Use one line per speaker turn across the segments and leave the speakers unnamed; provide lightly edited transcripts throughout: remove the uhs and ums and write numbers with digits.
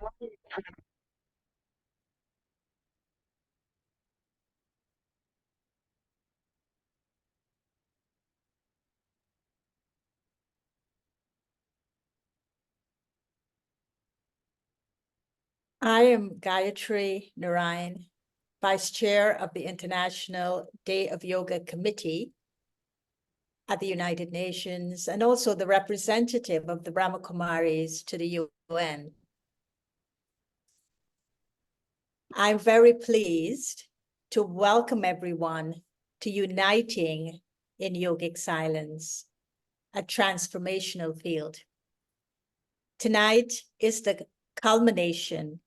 I am Gayatri Narayan, Vice Chair of the International Day of Yoga Committee at the United Nations, and also the representative of the Brahma Kumaris to the UN. I'm very pleased to welcome everyone to Uniting in Yogic Silence, a transformational field. Tonight is the culmination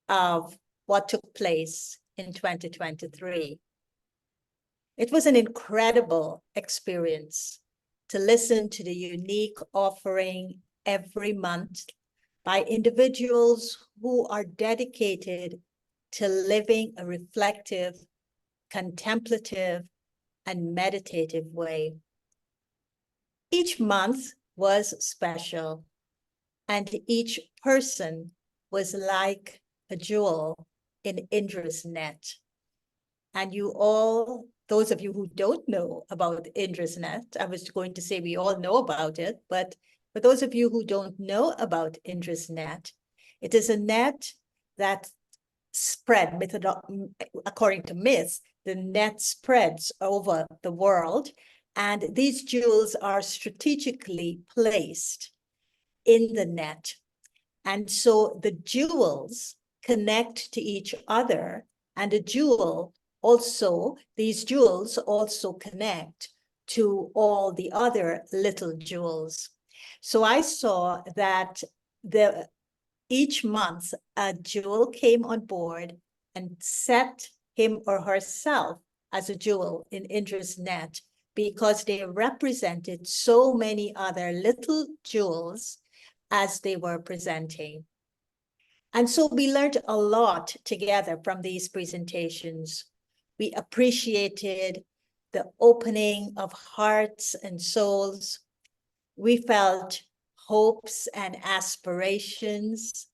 of what took place in 2023. It was an incredible experience to listen to the unique offering every month by individuals who are dedicated to living a reflective, contemplative, and meditative way. Each month was special, and each person was like a jewel in Indra's net. And you all, those of you who don't know about Indra's net, I was going to say we all know about it, but for those of you who don't know about Indra's net, it is a net that spread, according to myths, the net spreads over the world, and these jewels are strategically placed in the net. And so the jewels connect to each other, and these jewels also connect to all the other little jewels. So I saw that each month a jewel came on board and set him or herself as a jewel in Indra's net, because they represented so many other little jewels as they were presenting. And so we learned a lot together from these presentations. We appreciated the opening of hearts and souls. We felt hopes and aspirations.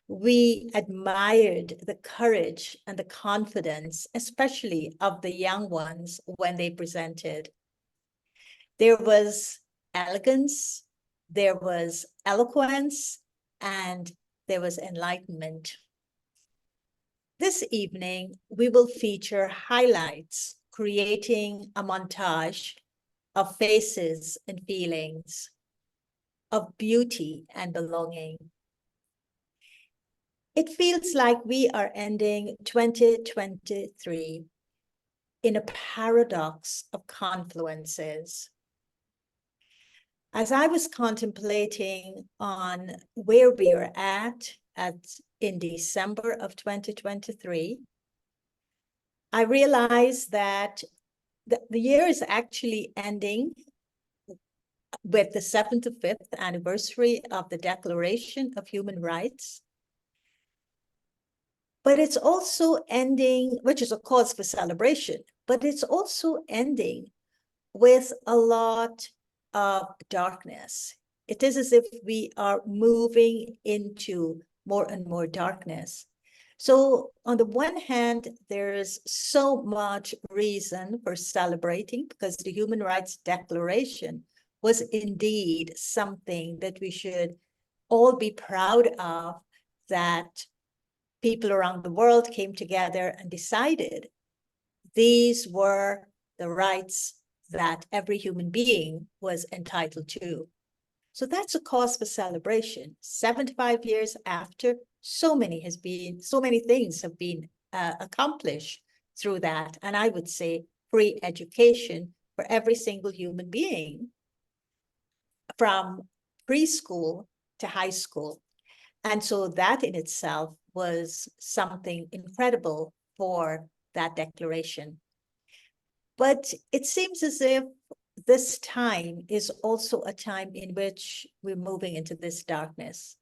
We admired the courage and the confidence, especially of the young ones when they presented. There was elegance, there was eloquence, and there was enlightenment. This evening, we will feature highlights, creating a montage of faces and feelings, of beauty and belonging. It feels like we are ending 2023 in a paradox of confluences. As I was contemplating on where we are at in December of 2023, I realized that the year is actually ending with the 75th anniversary of the Declaration of Human Rights. But it's also ending, which is a cause for celebration, but it's also ending with a lot of darkness. It is as if we are moving into more and more darkness. So on the one hand, there's so much reason for celebrating, because the Human Rights Declaration was indeed something that we should all be proud of, that people around the world came together and decided these were the rights that every human being was entitled to. So that's a cause for celebration. 75 years after, so many things have been accomplished through that. And I would say free education for every single human being, from preschool to high school. And so that in itself was something incredible for that declaration. But it seems as if this time is also a time in which we're moving into this darkness.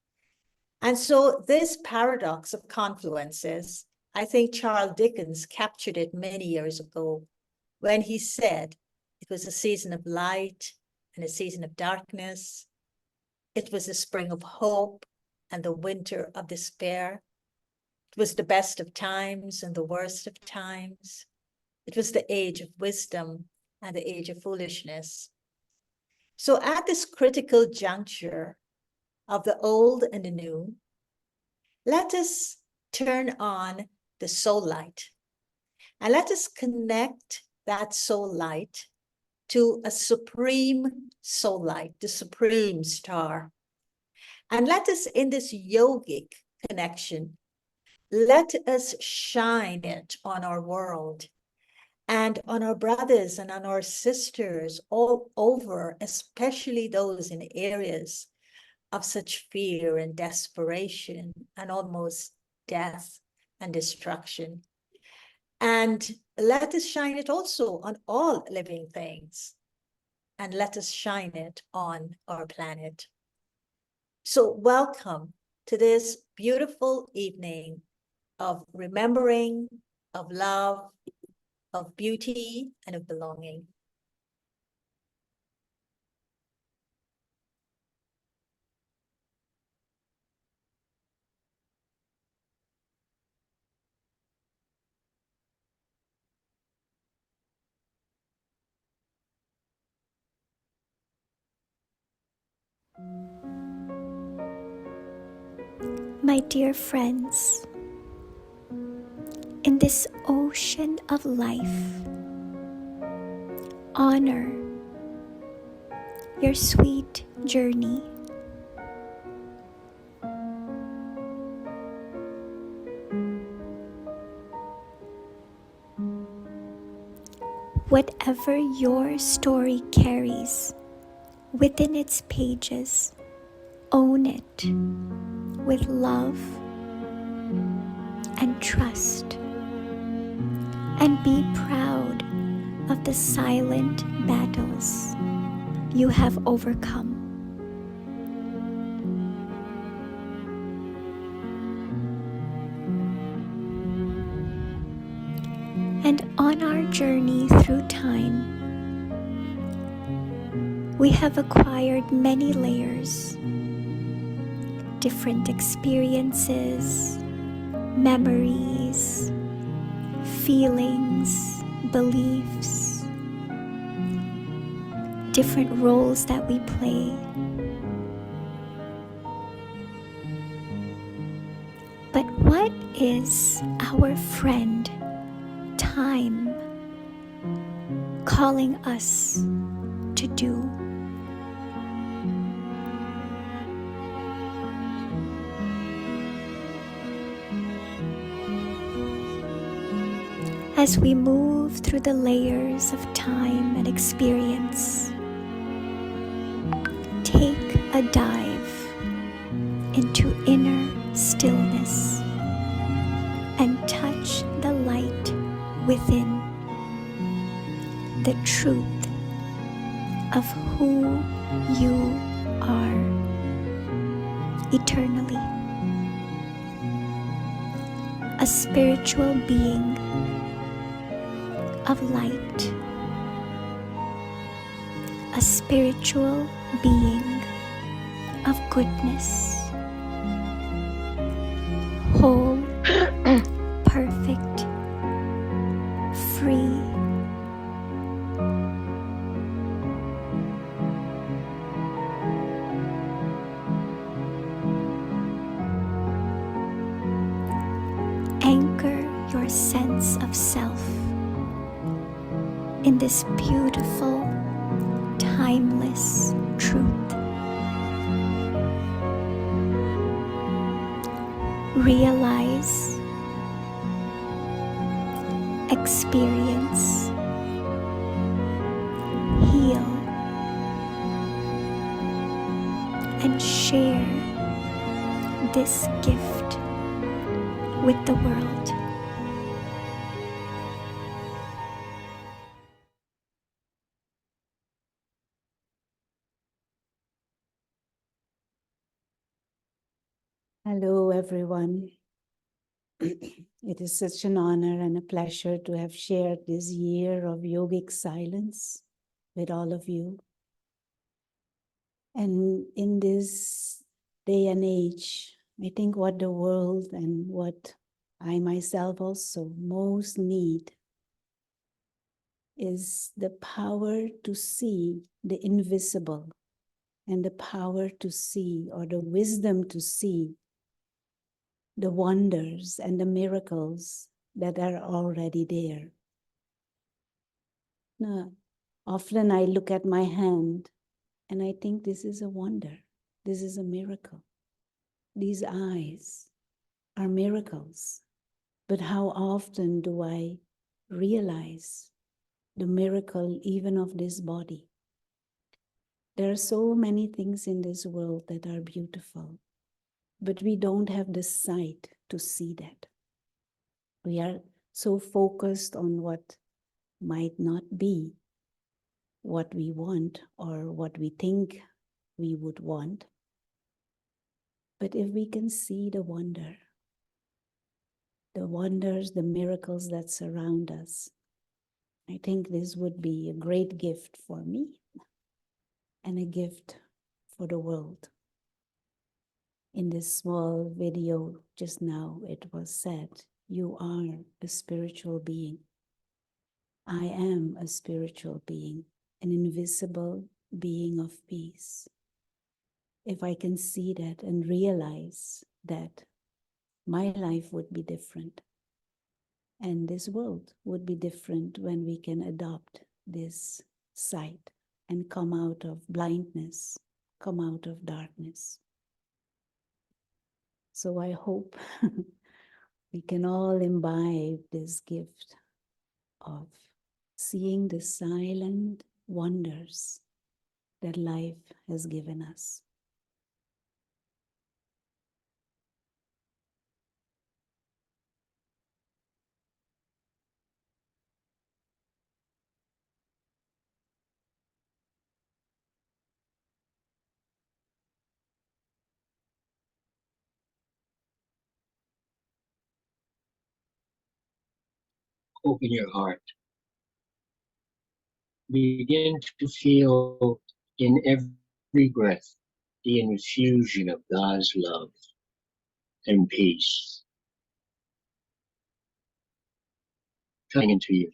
And so this paradox of confluences, I think Charles Dickens captured it many years ago when he said it was a season of light and a season of darkness. It was a spring of hope and the winter of despair. It was the best of times and the worst of times. It was the age of wisdom and the age of foolishness. So at this critical juncture of the old and the new, let us turn on the soul light and let us connect that soul light to a supreme soul light, the supreme star. And let us, in this yogic connection, let us shine it on our world and on our brothers and on our sisters all over, especially those in areas of such fear and desperation and almost death and destruction. And let us shine it also on all living things. And let us shine it on our planet. So welcome to this beautiful evening of remembering, of love, of beauty, and of belonging.
My dear friends, in this ocean of life, honor your sweet journey. Whatever your story carries within its pages, own it with love and trust, and be proud of the silent battles you have overcome. And on our journey through time, we have acquired many layers, different experiences, memories, feelings, beliefs, different roles that we play. But what is our friend, time, calling us to do? As we move through the layers of time and experience, take a dive into inner stillness and touch the light within, the truth of who you are eternally. A spiritual being of light, a spiritual being of goodness, whole, perfect, free, anchor your sense of self in this beautiful, timeless truth. Realize, experience, heal, and share this gift with the world.
Hello, everyone. It is such an honor and a pleasure to have shared this year of yogic silence with all of you. And in this day and age I think what the world and what I myself also most need is the power to see the invisible and the power to see, or the wisdom to see, the wonders and the miracles that are already there. Now, often I look at my hand and I think this is a wonder. This is a miracle. These eyes are miracles. But how often do I realize the miracle even of this body? There are so many things in this world that are beautiful, but we don't have the sight to see that. We are so focused on what might not be what we want or what we think we would want. But if we can see the wonder, the wonders, the miracles that surround us, I think this would be a great gift for me and a gift for the world. In this small video just now, it was said, you are a spiritual being. I am a spiritual being, an invisible being of peace. If I can see that and realize that, my life would be different. And this world would be different when we can adopt this sight and come out of blindness, come out of darkness. So I hope we can all imbibe this gift of seeing the silent wonders that life has given us.
Open your heart. Begin to feel in every breath the infusion of God's love and peace coming into you.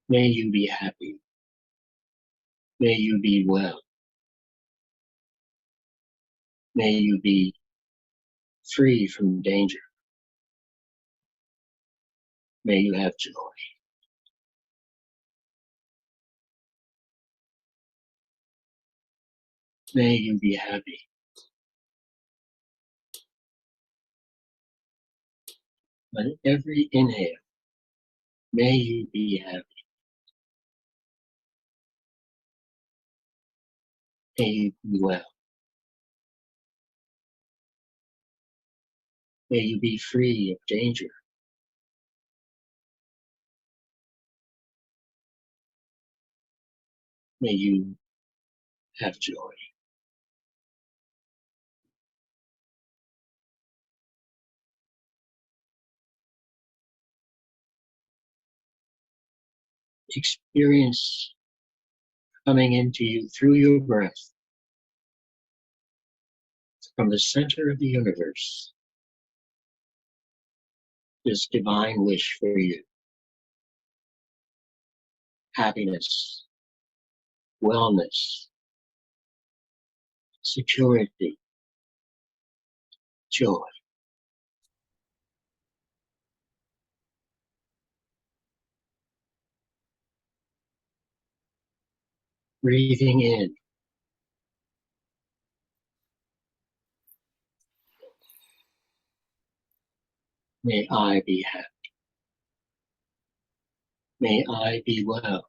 May you be happy. May you be well. May you be free from danger. May you have joy. May you be happy. On every inhale, may you be happy. May you be well. May you be free of danger. May you have joy. Experience coming into you through your breath from the center of the universe, this divine wish for you. Happiness, wellness, security, joy. Breathing in. May I be happy. May I be well.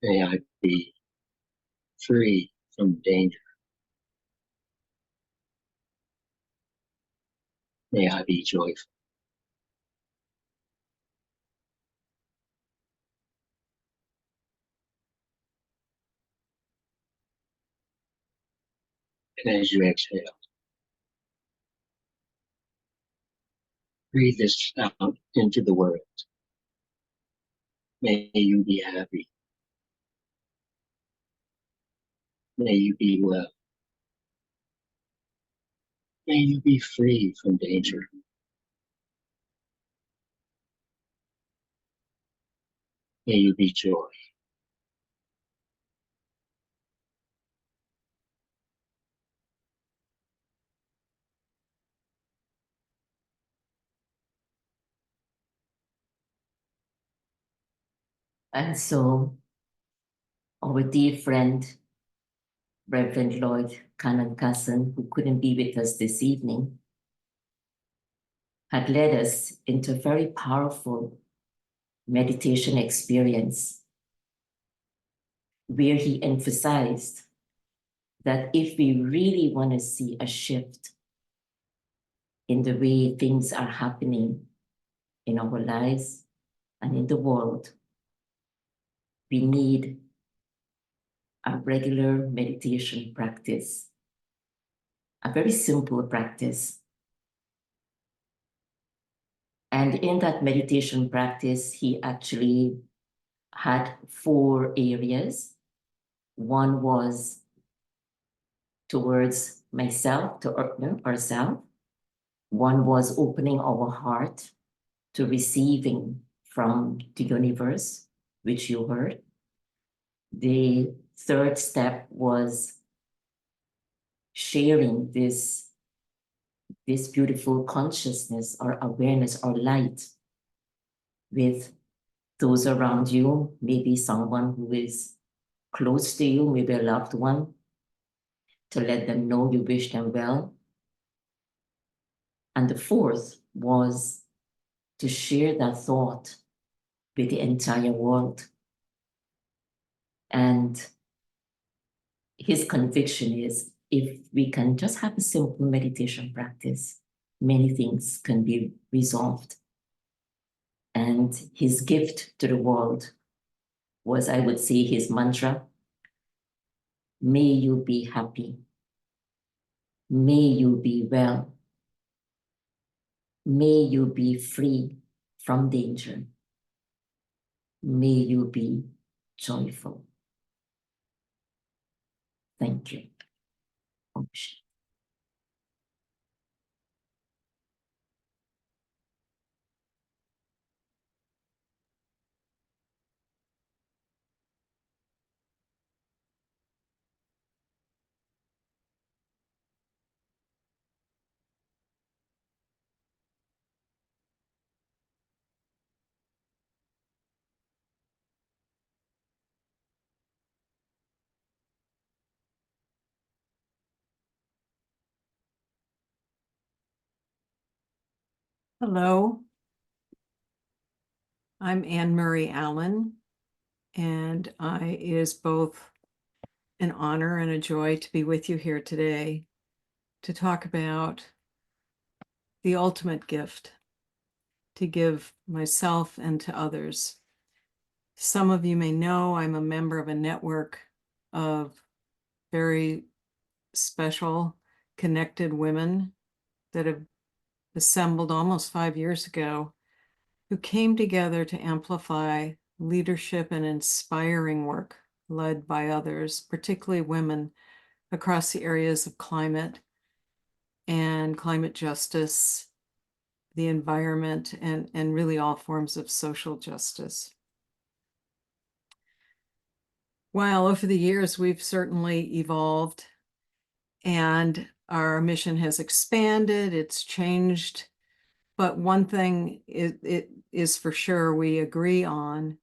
May I be free from danger. May I be joyful. And as you exhale, Breathe this out into the world. May you be happy. May you be well. May you be free from danger. May you be joy.
And so, our dear friend, Reverend Lloyd Cannon Casson, who couldn't be with us this evening, had led us into a very powerful meditation experience where he emphasized that if we really want to see a shift in the way things are happening in our lives and in the world, we need a regular meditation practice, a very simple practice. And in that meditation practice, he actually had 4 areas. One was towards myself, to ourselves. One was opening our heart to receiving from the universe, which you heard. The third step was sharing this beautiful consciousness or awareness or light with those around you, maybe someone who is close to you, maybe a loved one, to let them know you wish them well. And the fourth was to share that thought with the entire world. And his conviction is if we can just have a simple meditation practice, many things can be resolved. And his gift to the world was, I would say, his mantra: may you be happy. May you be well. May you be free from danger. May you be joyful. Thank you.
Hello, I'm Anne Marie Allen, and it is both an honor and a joy to be with you here today to talk about the ultimate gift, to give myself and to others. Some of you may know I'm a member of a network of very special, connected women that have assembled almost 5 years ago, who came together to amplify leadership and inspiring work led by others, particularly women, across the areas of climate and climate justice, the environment, and really all forms of social justice. While over the years, we've certainly evolved and our mission has expanded, it's changed. But one thing it is for sure we agree on,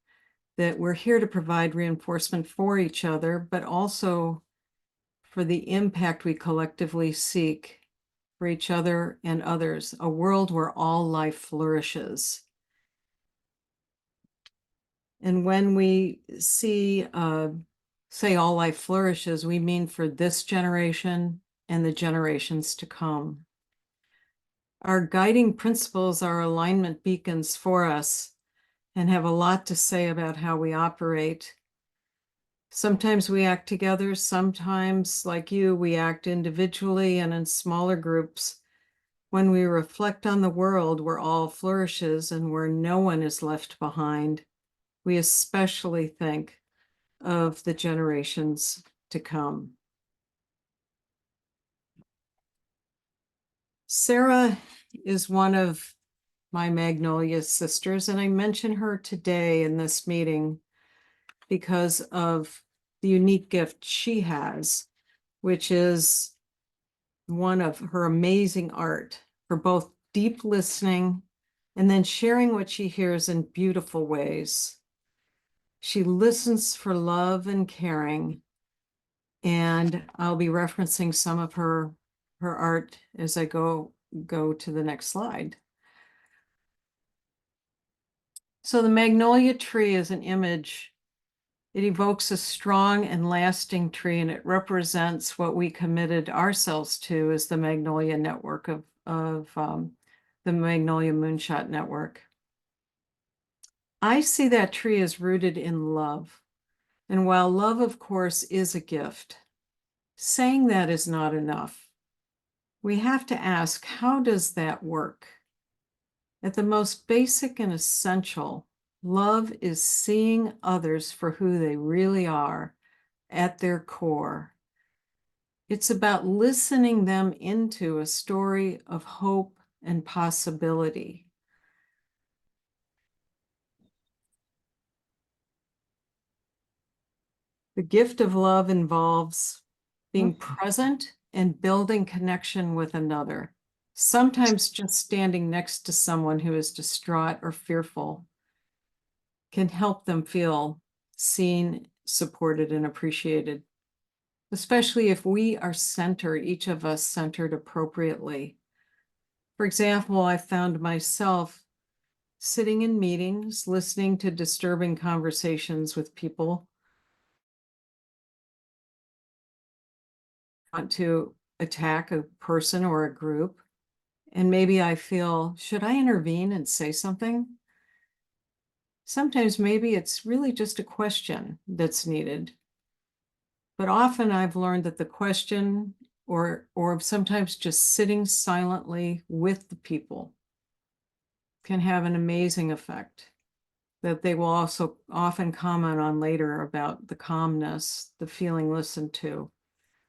that we're here to provide reinforcement for each other, but also for the impact we collectively seek for each other and others, a world where all life flourishes. And when we say all life flourishes, we mean for this generation and the generations to come. Our guiding principles are alignment beacons for us and have a lot to say about how we operate. Sometimes we act together, sometimes, like you, we act individually and in smaller groups. When we reflect on the world where all flourishes and where no one is left behind, we especially think of the generations to come. Sarah is one of my Magnolia sisters, and I mention her today in this meeting because of the unique gift she has, which is one of her amazing art for both deep listening and then sharing what she hears in beautiful ways. She listens for love and caring, and I'll be referencing some of her art as I go to the next slide. So the magnolia tree is an image. It evokes a strong and lasting tree, and it represents what we committed ourselves to as the Magnolia Network of the Magnolia Moonshot Network. I see that tree as rooted in love. And while love, of course, is a gift, saying that is not enough. We have to ask, how does that work? At the most basic and essential, love is seeing others for who they really are at their core. It's about listening them into a story of hope and possibility. The gift of love involves being present and building connection with another. Sometimes just standing next to someone who is distraught or fearful can help them feel seen, supported, and appreciated, especially if we are centered, each of us centered appropriately. For example, I found myself sitting in meetings, listening to disturbing conversations with people who want to attack a person or a group. And maybe I feel, should I intervene and say something? Sometimes maybe it's really just a question that's needed. But often I've learned that the question or sometimes just sitting silently with the people can have an amazing effect that they will also often comment on later about the calmness, the feeling listened to.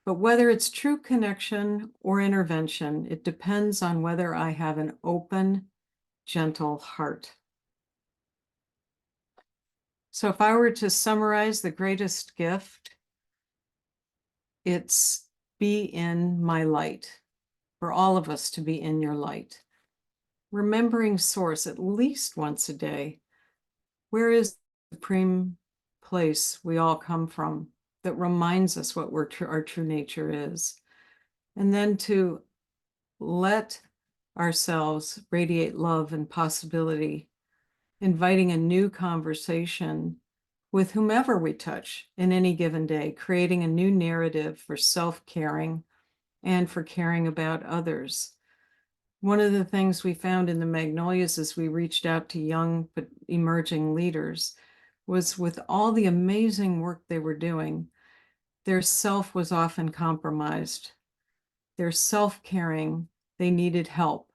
But whether it's true connection or intervention, it depends on whether I have an open, gentle heart. So if I were to summarize the greatest gift, it's be in my light, for all of us to be in your light. Remembering source at least once a day. Where is the supreme place we all come from that reminds us what our true nature is? And then to let ourselves radiate love and possibility, inviting a new conversation with whomever we touch in any given day, creating a new narrative for self-caring and for caring about others. One of the things we found in the Magnolias as we reached out to young but emerging leaders was with all the amazing work they were doing, their self was often compromised. Their self-caring, they needed help.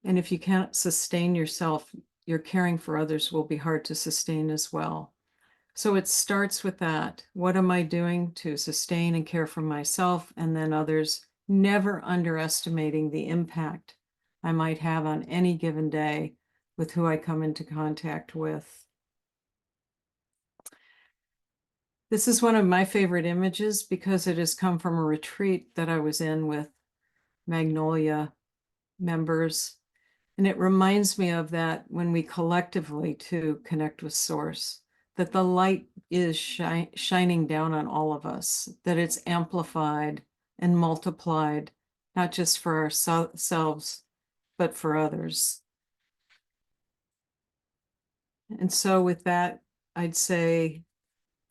And if you can't sustain yourself, your caring for others will be hard to sustain as well. So it starts with that. What am I doing to sustain and care for myself and then others, never underestimating the impact I might have on any given day with who I come into contact with. This is one of my favorite images because it has come from a retreat that I was in with Magnolia members. And it reminds me of that when we collectively too connect with Source, that the light is shining down on all of us, that it's amplified and multiplied, not just for ourselves, but for others. And so with that, I'd say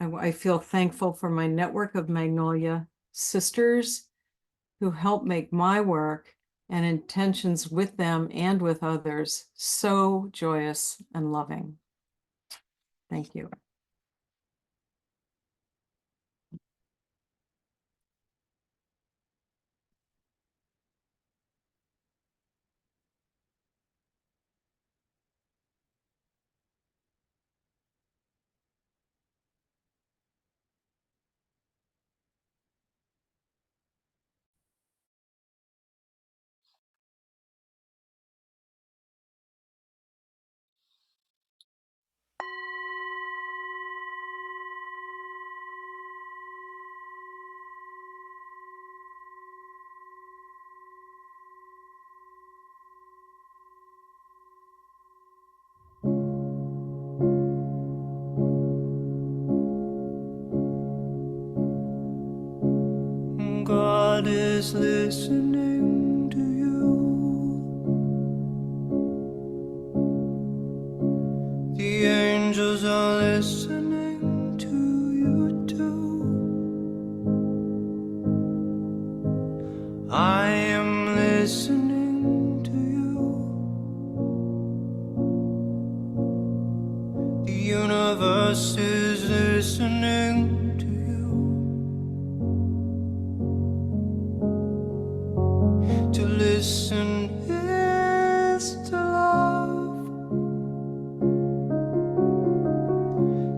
I feel thankful for my network of Magnolia sisters who help make my work and intentions with them and with others so joyous and loving. Thank you.
always listening to you. The angels are listening to you too. I am listening to you. The universe is listening to you. To listen is to love.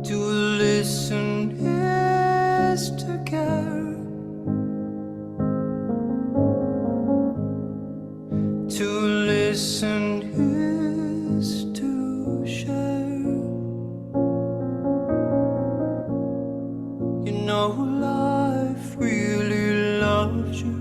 To listen is to care. To listen is to share. You know life really loves you.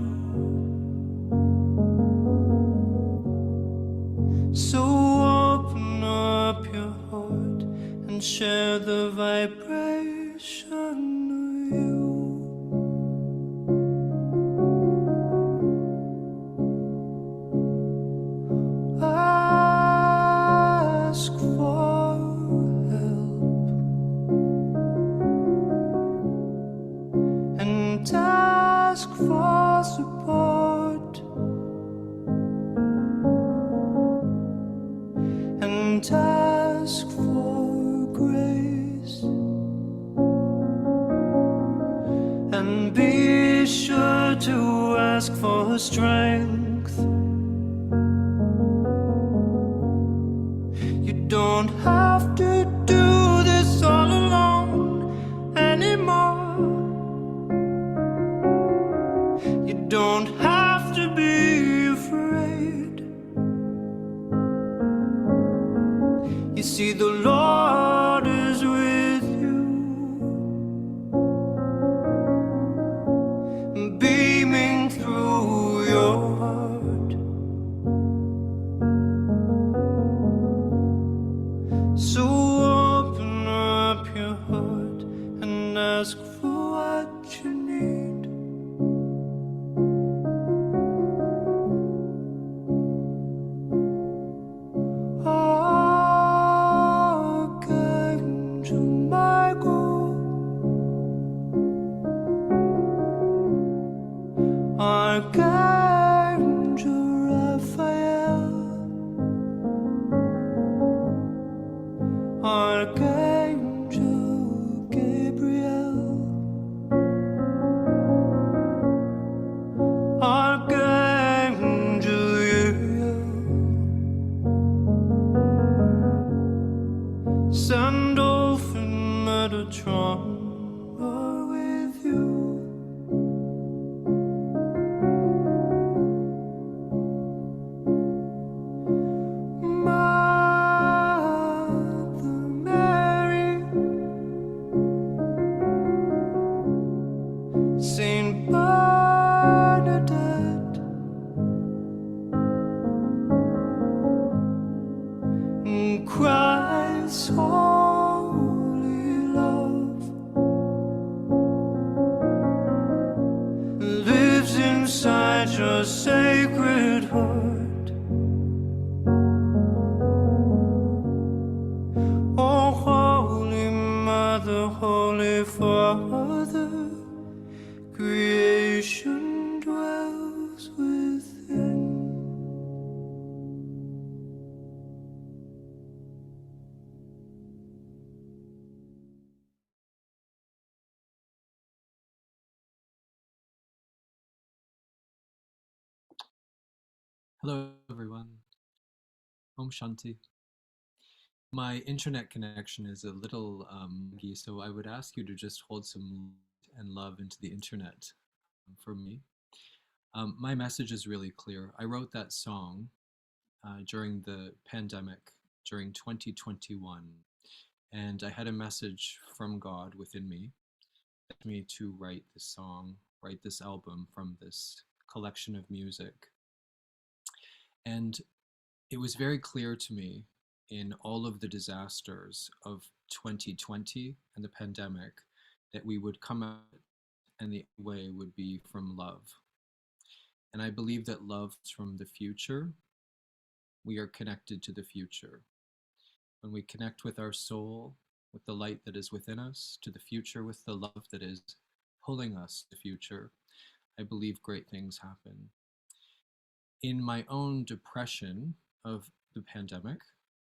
So open up your heart and share the vibration of you. Ask for help and ask for support and ask for grace and be sure to ask for strength. You don't have to do this all alone anymore. You don't have to be afraid. You see, the Lord is with you, beaming through your heart. So open up your heart and ask for what you need. Archangel Michael, Archangel Raphael, Archangel Gabriel, Archangel Uriel, Sandolph and Metatron are with you. Mother Mary, Saint Bernadette, and Christ's holy love lives inside your sacred heart. Oh, Holy Mother, Holy Father, creation dwells within.
Hello, everyone. Om Shanti. My internet connection is a little muggy, so I would ask you to just hold some light and love into the internet for me. My message is really clear. I wrote that song during the pandemic, during 2021, and I had a message from God within me, to write this song, write this album from this collection of music. And it was very clear to me in all of the disasters of 2020 and the pandemic that we would come out and the way would be from love. And I believe that love is from the future. We are connected to the future. When we connect with our soul, with the light that is within us, to the future, with the love that is pulling us to the future, I believe great things happen. In my own depression of the pandemic,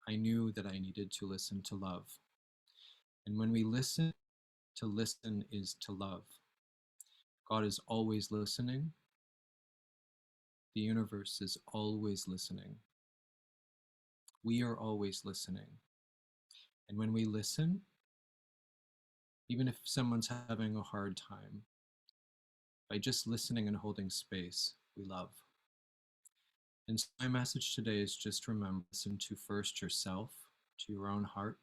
I knew that I needed to listen to love. And when we listen, to listen is to love. God is always listening. The universe is always listening. We are always listening. And when we listen, even if someone's having a hard time, by just listening and holding space, we love. And so my message today is just remember, listen to first yourself, to your own heart.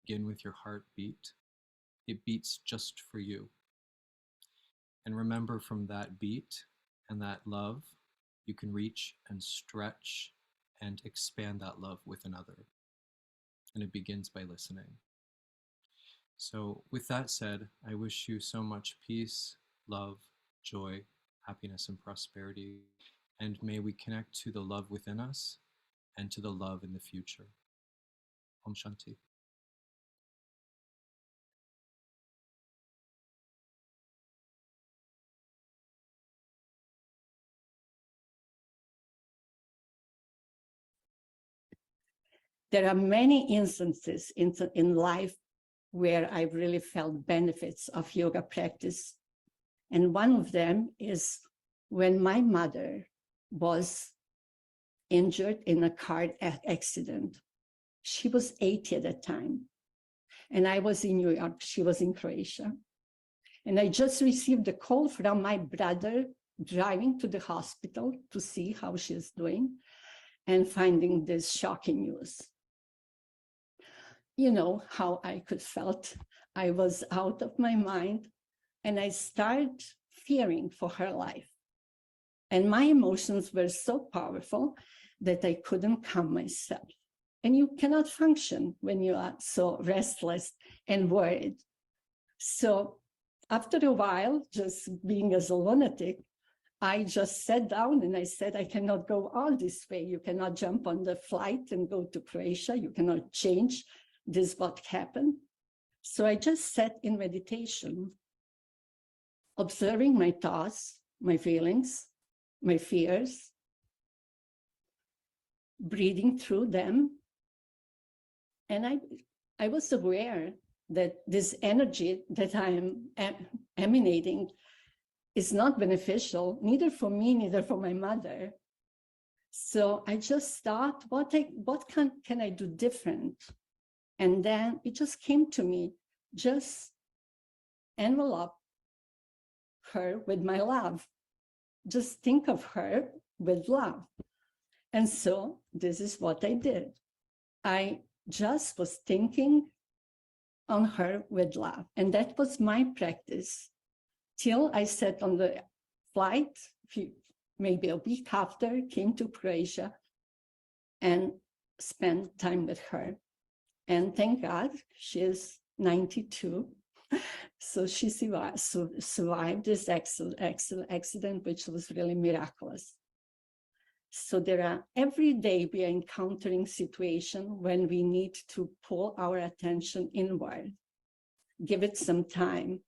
Begin with your heartbeat. It beats just for you. And remember, from that beat and that love, you can reach and stretch and expand that love with another. And it begins by listening. So with that said, I wish you so much peace, love, joy, happiness, and prosperity. And may we connect to the love within us and to the love in the future. Om Shanti.
There are many instances in life where I really felt benefits of yoga practice. And one of them is when my mother was injured in a car accident. She was 80 at the time. And I was in New York, she was in Croatia. And I just received a call from my brother driving to the hospital to see how she's doing and finding this shocking news. You know how I could felt. I was out of my mind and I started fearing for her life. And my emotions were so powerful that I couldn't calm myself. And you cannot function when you are so restless and worried. So after a while, just being as a lunatic, I just sat down and I said, I cannot go all this way. You cannot jump on the flight and go to Croatia. You cannot change this what happened. So I just sat in meditation, observing my thoughts, my feelings, my fears, breathing through them. And I was aware that this energy that I am emanating is not beneficial, neither for me, neither for my mother. So I just thought, what can I do different? And then it just came to me, just envelope her with my love. Just think of her with love. And so this is what I did. I just was thinking on her with love. And that was my practice till I sat on the flight, maybe a week after, came to Croatia and spent time with her. And thank God, she is 92. So she survived this accident, which was really miraculous. So every day we are encountering situations when we need to pull our attention inward, give it some time,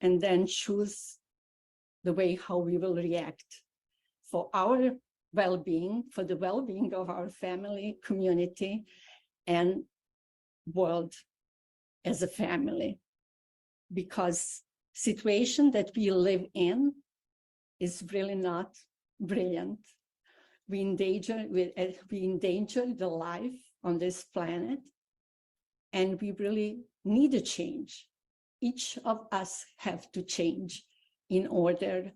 and then choose the way how we will react for our well-being, for the well-being of our family, community, and world as a family. Because situation that we live in is really not brilliant. We endanger the life on this planet, and we really need a change. Each of us have to change in order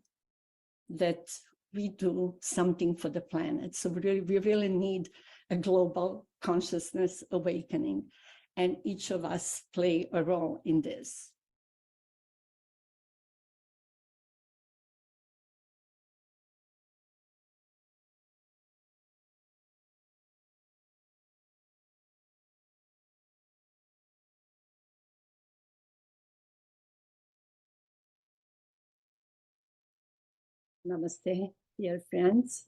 that we do something for the planet. So we really need a global consciousness awakening, and each of us play a role in this. Namaste, dear friends.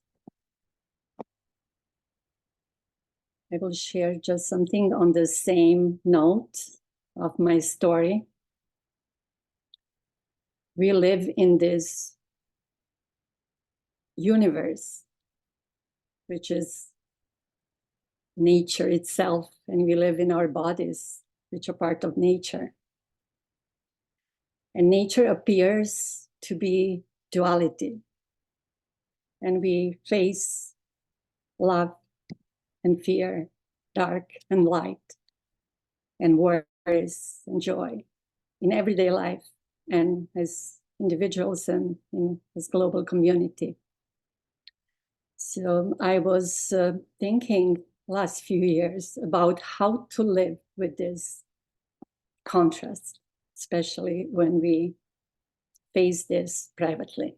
I will share just something on the same note of my story. We live in this universe, which is nature itself, and we live in our bodies, which are part of nature. And nature appears to be duality. And we face love and fear, dark and light, and worries and joy in everyday life and as individuals and in this global community. So I was thinking last few years about how to live with this contrast, especially when we face this privately.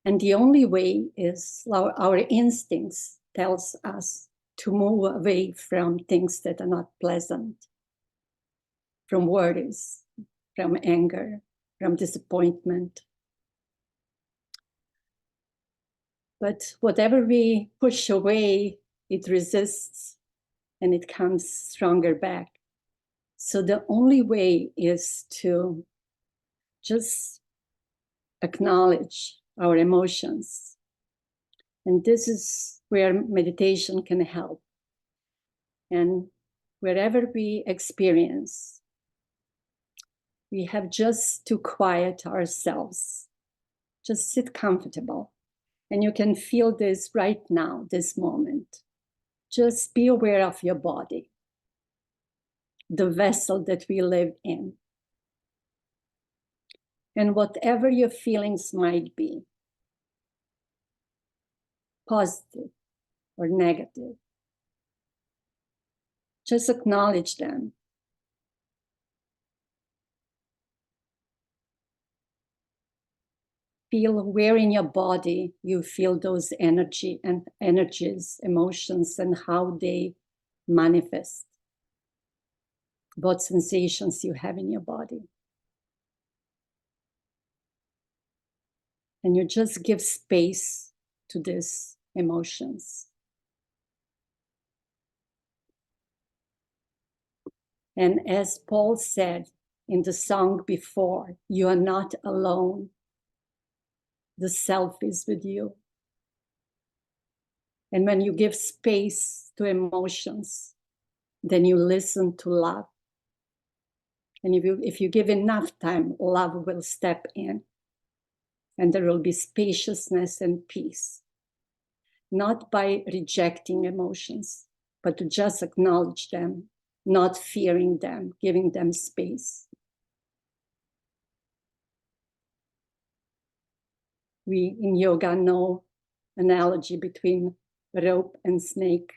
And the only way is our instincts tells us to move away from things that are not pleasant, from worries, from anger, from disappointment. But whatever we push away, it resists and it comes stronger back. So the only way is to just acknowledge our emotions. And this is where meditation can help. And wherever we experience, we have just to quiet ourselves. Just sit comfortable. And you can feel this right now, this moment. Just be aware of your body, the vessel that we live in. And whatever your feelings might be, positive or negative, just acknowledge them. Feel where in your body you feel those energies, emotions, and how they manifest. What sensations you have in your body. And you just give space to these emotions. And as Paul said in the song before, you are not alone. The self is with you. And when you give space to emotions, then you listen to love. And if you give enough time, love will step in. And there will be spaciousness and peace. Not by rejecting emotions, but to just acknowledge them, not fearing them, giving them space. We in yoga know analogy between rope and snake.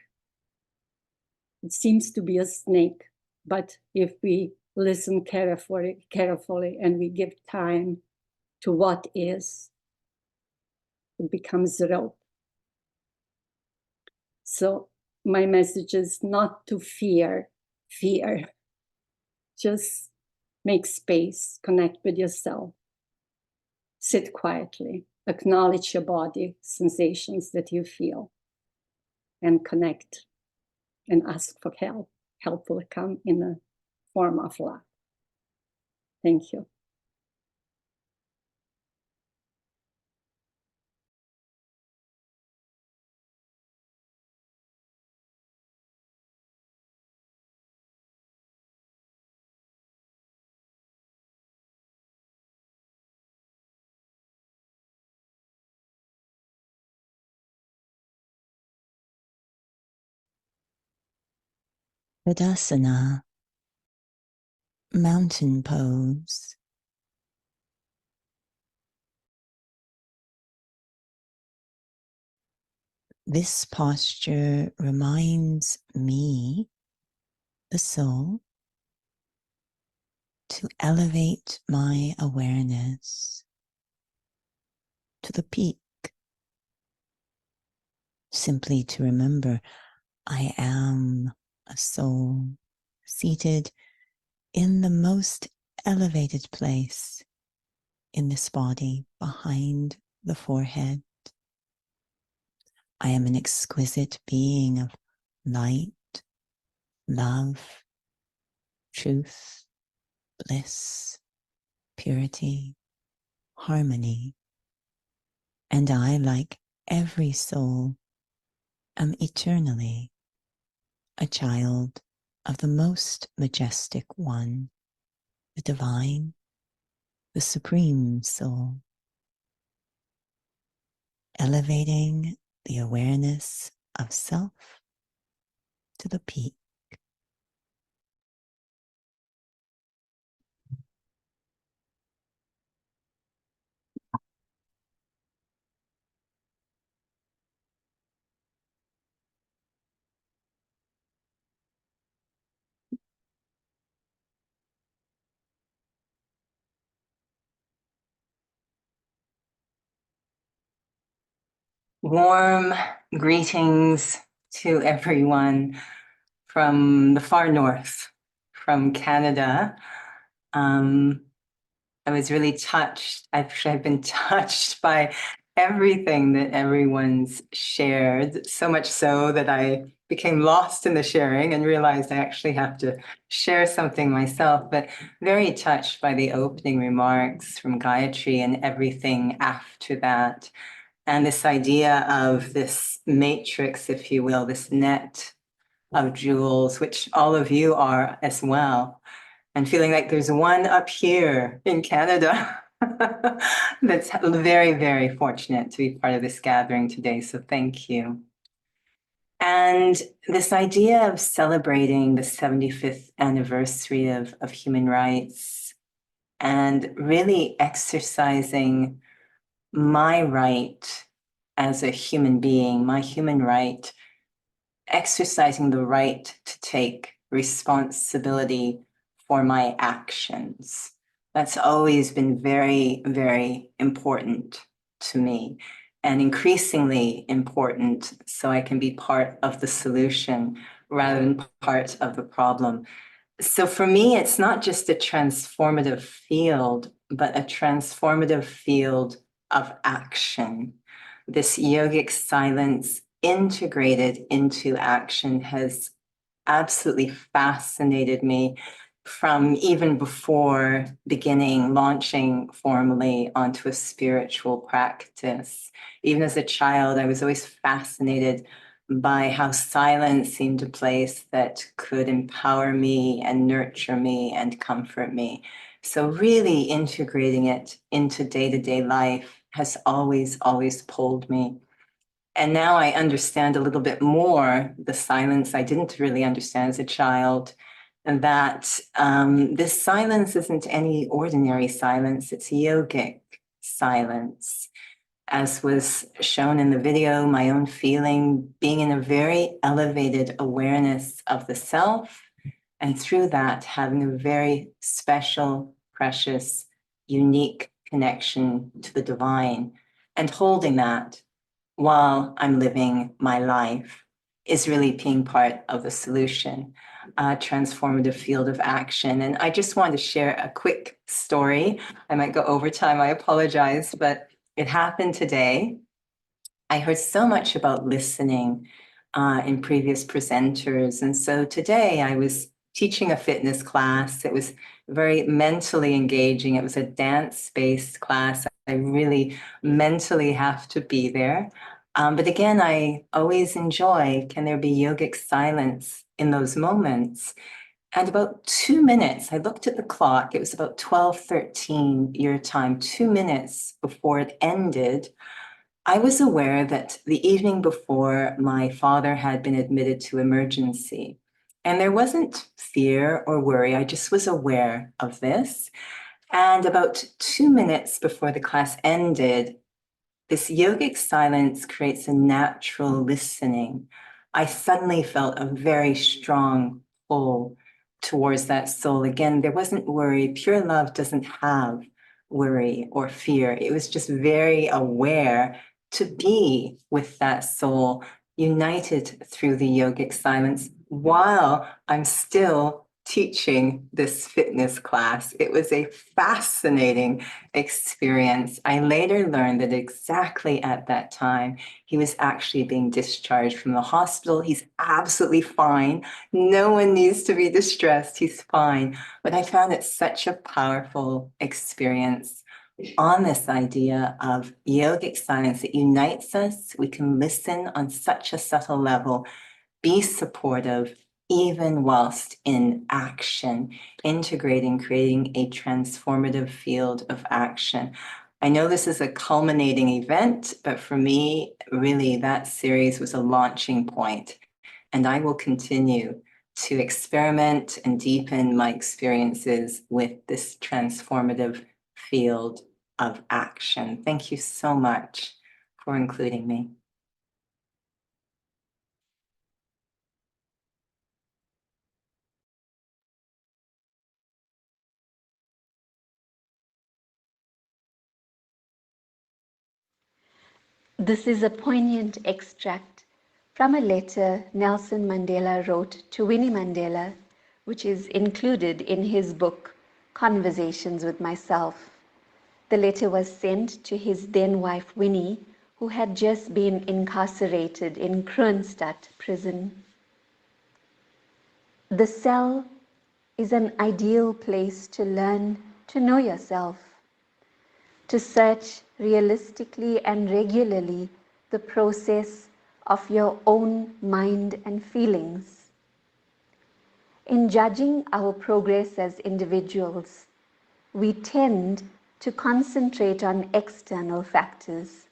It seems to be a snake, but if we listen carefully and we give time to what is, it becomes rope. So my message is not to fear. Just make space, connect with yourself, sit quietly, acknowledge your body, sensations that you feel, and connect and ask for help. Help will come in a form of love. Thank you.
Tadasana, mountain pose. This posture reminds me, the soul, to elevate my awareness to the peak. Simply to remember, I am a soul seated in the most elevated place in this body behind the forehead. I am an exquisite being of light, love, truth, bliss, purity, harmony. And I, like every soul, am eternally a child of the most majestic one, the divine, the supreme soul, elevating the awareness of self to the peak.
Warm greetings to everyone from the far north, from Canada. I was really touched. I've been touched by everything that everyone's shared, so much so that I became lost in the sharing and realized I actually have to share something myself, but very touched by the opening remarks from Gayatri and everything after that. And this idea of this matrix, if you will, this net of jewels, which all of you are as well, and feeling like there's one up here in Canada that's very, very fortunate to be part of this gathering today. So thank you. And this idea of celebrating the 75th anniversary of human rights and really exercising my right as a human being, my human right, exercising the right to take responsibility for my actions. That's always been very, very important to me, and increasingly important so I can be part of the solution rather than part of the problem. So for me, it's not just a transformative field, but a transformative field of action. This yogic silence integrated into action has absolutely fascinated me from even before launching formally onto a spiritual practice. Even as a child, I was always fascinated by how silence seemed a place that could empower me and nurture me and comfort me. So really integrating it into day-to-day life has always, always pulled me. And now I understand a little bit more the silence I didn't really understand as a child, and that this silence isn't any ordinary silence, it's yogic silence. As was shown in the video, my own feeling, being in a very elevated awareness of the self, and through that, having a very special, precious, unique connection to the divine, and holding that while I'm living my life is really being part of the solution, transformative field of action. And I just wanted to share a quick story. I might go over time, I apologize, but it happened today. I heard so much about listening in previous presenters. And so today I was teaching a fitness class. It was very mentally engaging. It was a dance-based class. I really mentally have to be there. But again, I always enjoy, can there be yogic silence in those moments? And about 2 minutes, I looked at the clock, it was about 12:13 your time, 2 minutes before it ended, I was aware that the evening before, my father had been admitted to emergency. And there wasn't fear or worry, I just was aware of this. And about 2 minutes before the class ended, this yogic silence creates a natural listening. I suddenly felt a very strong pull towards that soul. Again, there wasn't worry. Pure love doesn't have worry or fear. It was just very aware to be with that soul, united through the yogic silence, while I'm still teaching this fitness class. It was a fascinating experience. I later learned that exactly at that time, he was actually being discharged from the hospital. He's absolutely fine. No one needs to be distressed. He's fine. But I found it such a powerful experience on this idea of yogic silence that unites us. We can listen on such a subtle level, be supportive, even whilst in action, integrating, creating a transformative field of action. I know this is a culminating event, but for me, really, that series was a launching point. And I will continue to experiment and deepen my experiences with this transformative field of action. Thank you so much for including me.
This is a poignant extract from a letter Nelson Mandela wrote to Winnie Mandela, which is included in his book, Conversations with Myself. The letter was sent to his then wife Winnie, who had just been incarcerated in Kroonstad prison. The cell is an ideal place to learn to know yourself, to search realistically and regularly the process of your own mind and feelings. In judging our progress as individuals, we tend to concentrate on external factors,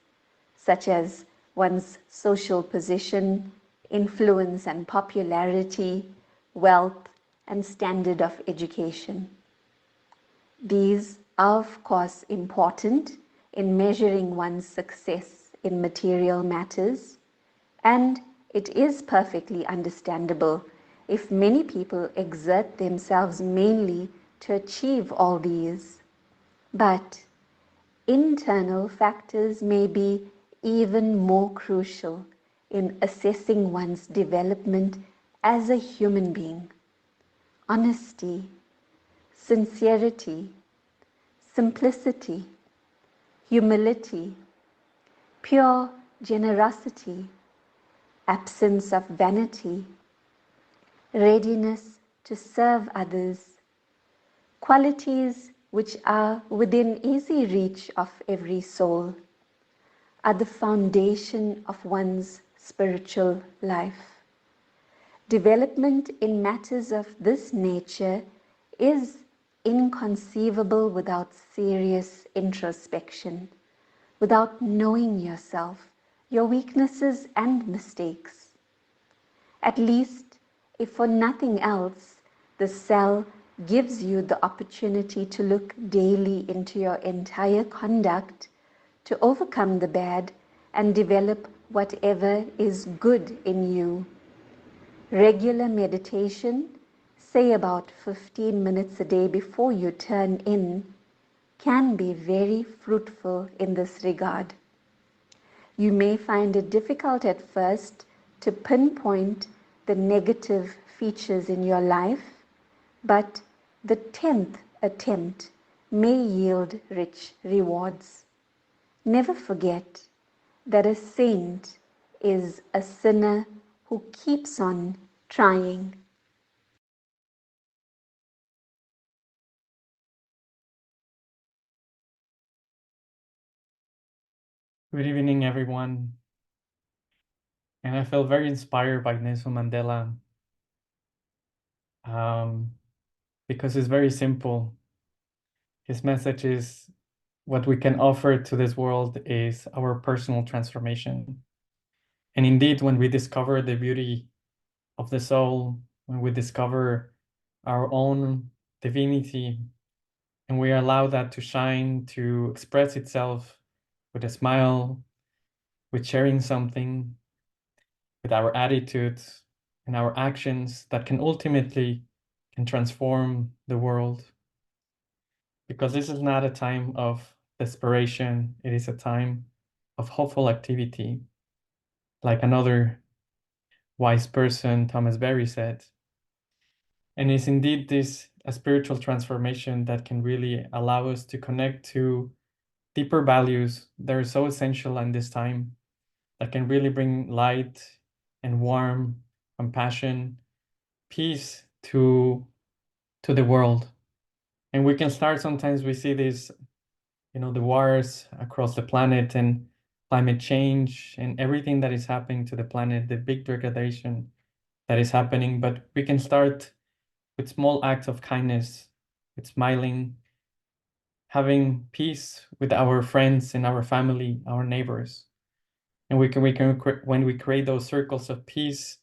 such as one's social position, influence and popularity, wealth, and standard of education. These are, of course, important in measuring one's success in material matters, and it is perfectly understandable if many people exert themselves mainly to achieve all these. But internal factors may be even more crucial in assessing one's development as a human being. Honesty, sincerity, simplicity, humility, pure generosity, absence of vanity, readiness to serve others, qualities which are within easy reach of every soul, are the foundation of one's spiritual life. Development in matters of this nature is inconceivable without serious introspection, without knowing yourself, your weaknesses and mistakes. At least, if for nothing else, the cell gives you the opportunity to look daily into your entire conduct, to overcome the bad and develop whatever is good in you. Regular meditation, say about 15 minutes a day before you turn in, can be very fruitful in this regard. You may find it difficult at first to pinpoint the negative features in your life, but the 10th attempt may yield rich rewards. Never forget that a saint is a sinner who keeps on trying.
Good evening, everyone. And I felt very inspired by Nelson Mandela because it's very simple. His message is what we can offer to this world is our personal transformation. And indeed, when we discover the beauty of the soul, when we discover our own divinity, and we allow that to shine, to express itself with a smile, with sharing something, with our attitudes and our actions that can ultimately transform the world. Because this is not a time of desperation, it is a time of hopeful activity. Like another wise person, Thomas Berry, said, And it's indeed this a spiritual transformation that can really allow us to connect to deeper values that are so essential in this time, that can really bring light and warmth, compassion, peace to the world. And we can start, sometimes we see these, the wars across the planet and climate change and everything that is happening to the planet, the big degradation that is happening. But we can start with small acts of kindness, with smiling, having peace with our friends and our family, our neighbors. And when we create those circles of peace,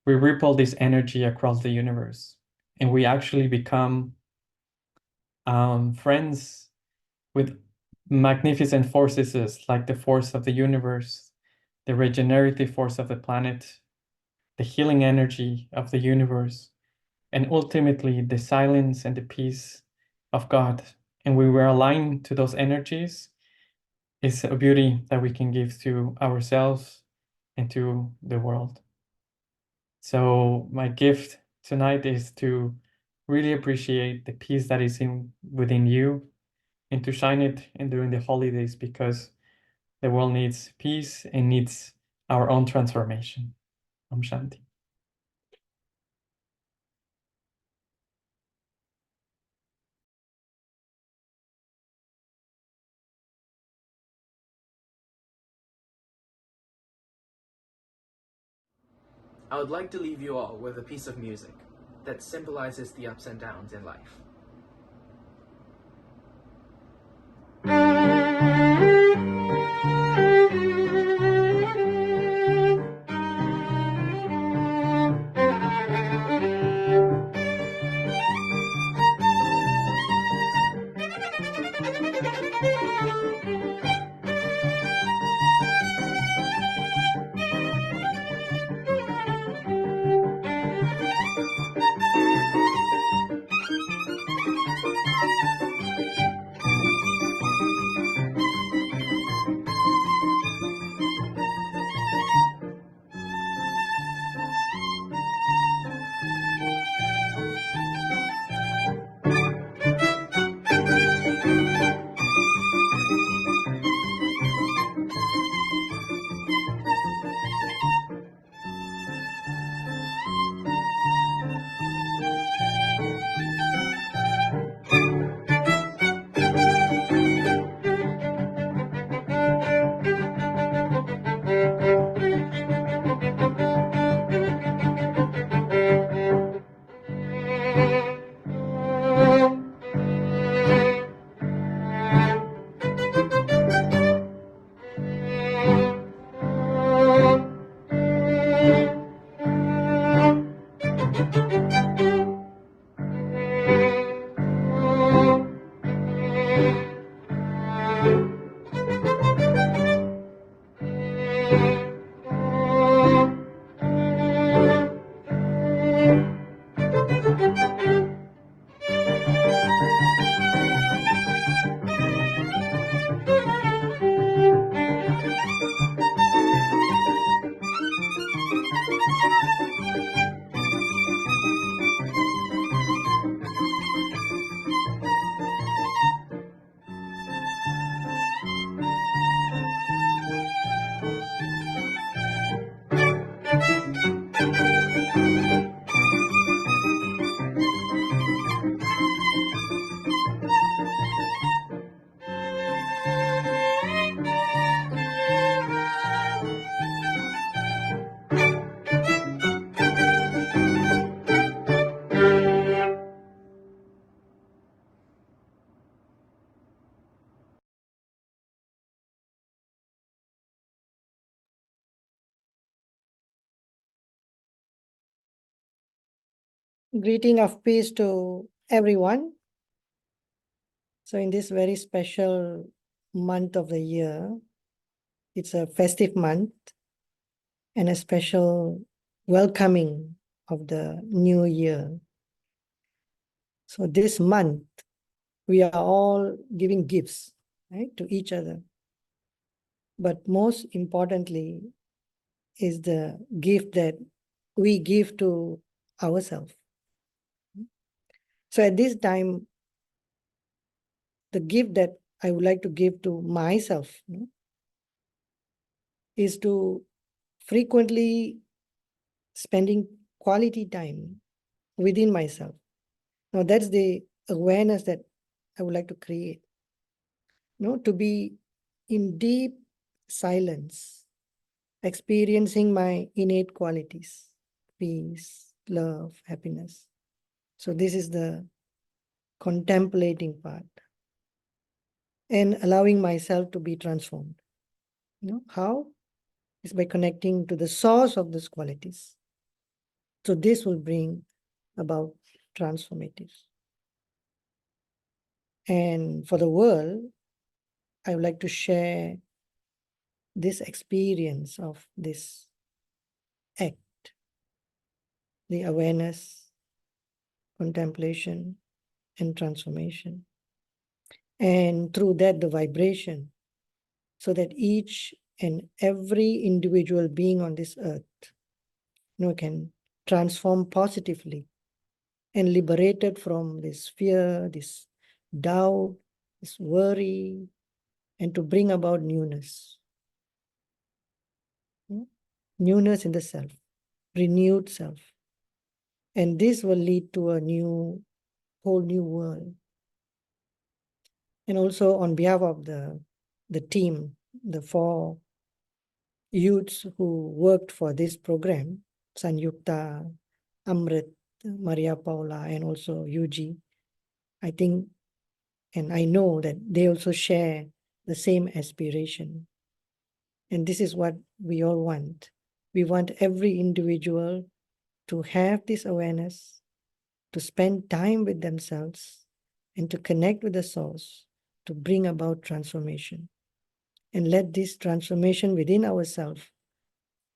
we ripple this energy across the universe, and we actually become friends with magnificent forces like the force of the universe, the regenerative force of the planet, the healing energy of the universe, and ultimately the silence and the peace of God. And when we're aligned to those energies, it's a beauty that we can give to ourselves and to the world. So my gift tonight is to really appreciate the peace that is within you, and to shine it in during the holidays, because the world needs peace and needs our own transformation. Om Shanti.
I would like to leave you all with a piece of music that symbolizes the ups and downs in life.
Greeting of peace to everyone. So in this very special month of the year, it's a festive month and a special welcoming of the new year. So this month, we are all giving gifts, right, to each other. But most importantly is the gift that we give to ourselves. So at this time, the gift that I would like to give to myself, is to frequently spending quality time within myself. Now that's the awareness that I would like to create. To be in deep silence, experiencing my innate qualities, peace, love, happiness. So this is the contemplating part, and allowing myself to be transformed. How? Is by connecting to the source of these qualities. So this will bring about transformative. And for the world, I would like to share this experience of this act, the awareness, contemplation, and transformation. And through that, the vibration, so that each and every individual being on this earth, can transform positively and liberated from this fear, this doubt, this worry, and to bring about newness. Newness in the self, renewed self. And this will lead to a whole new world. And also on behalf of the team, the 4 youths who worked for this program, Sanyukta, Amrit, Maria Paula, and also Yuji, I think, and I know that they also share the same aspiration. And this is what we all want. We want every individual to have this awareness, to spend time with themselves, and to connect with the source, to bring about transformation. And let this transformation within ourselves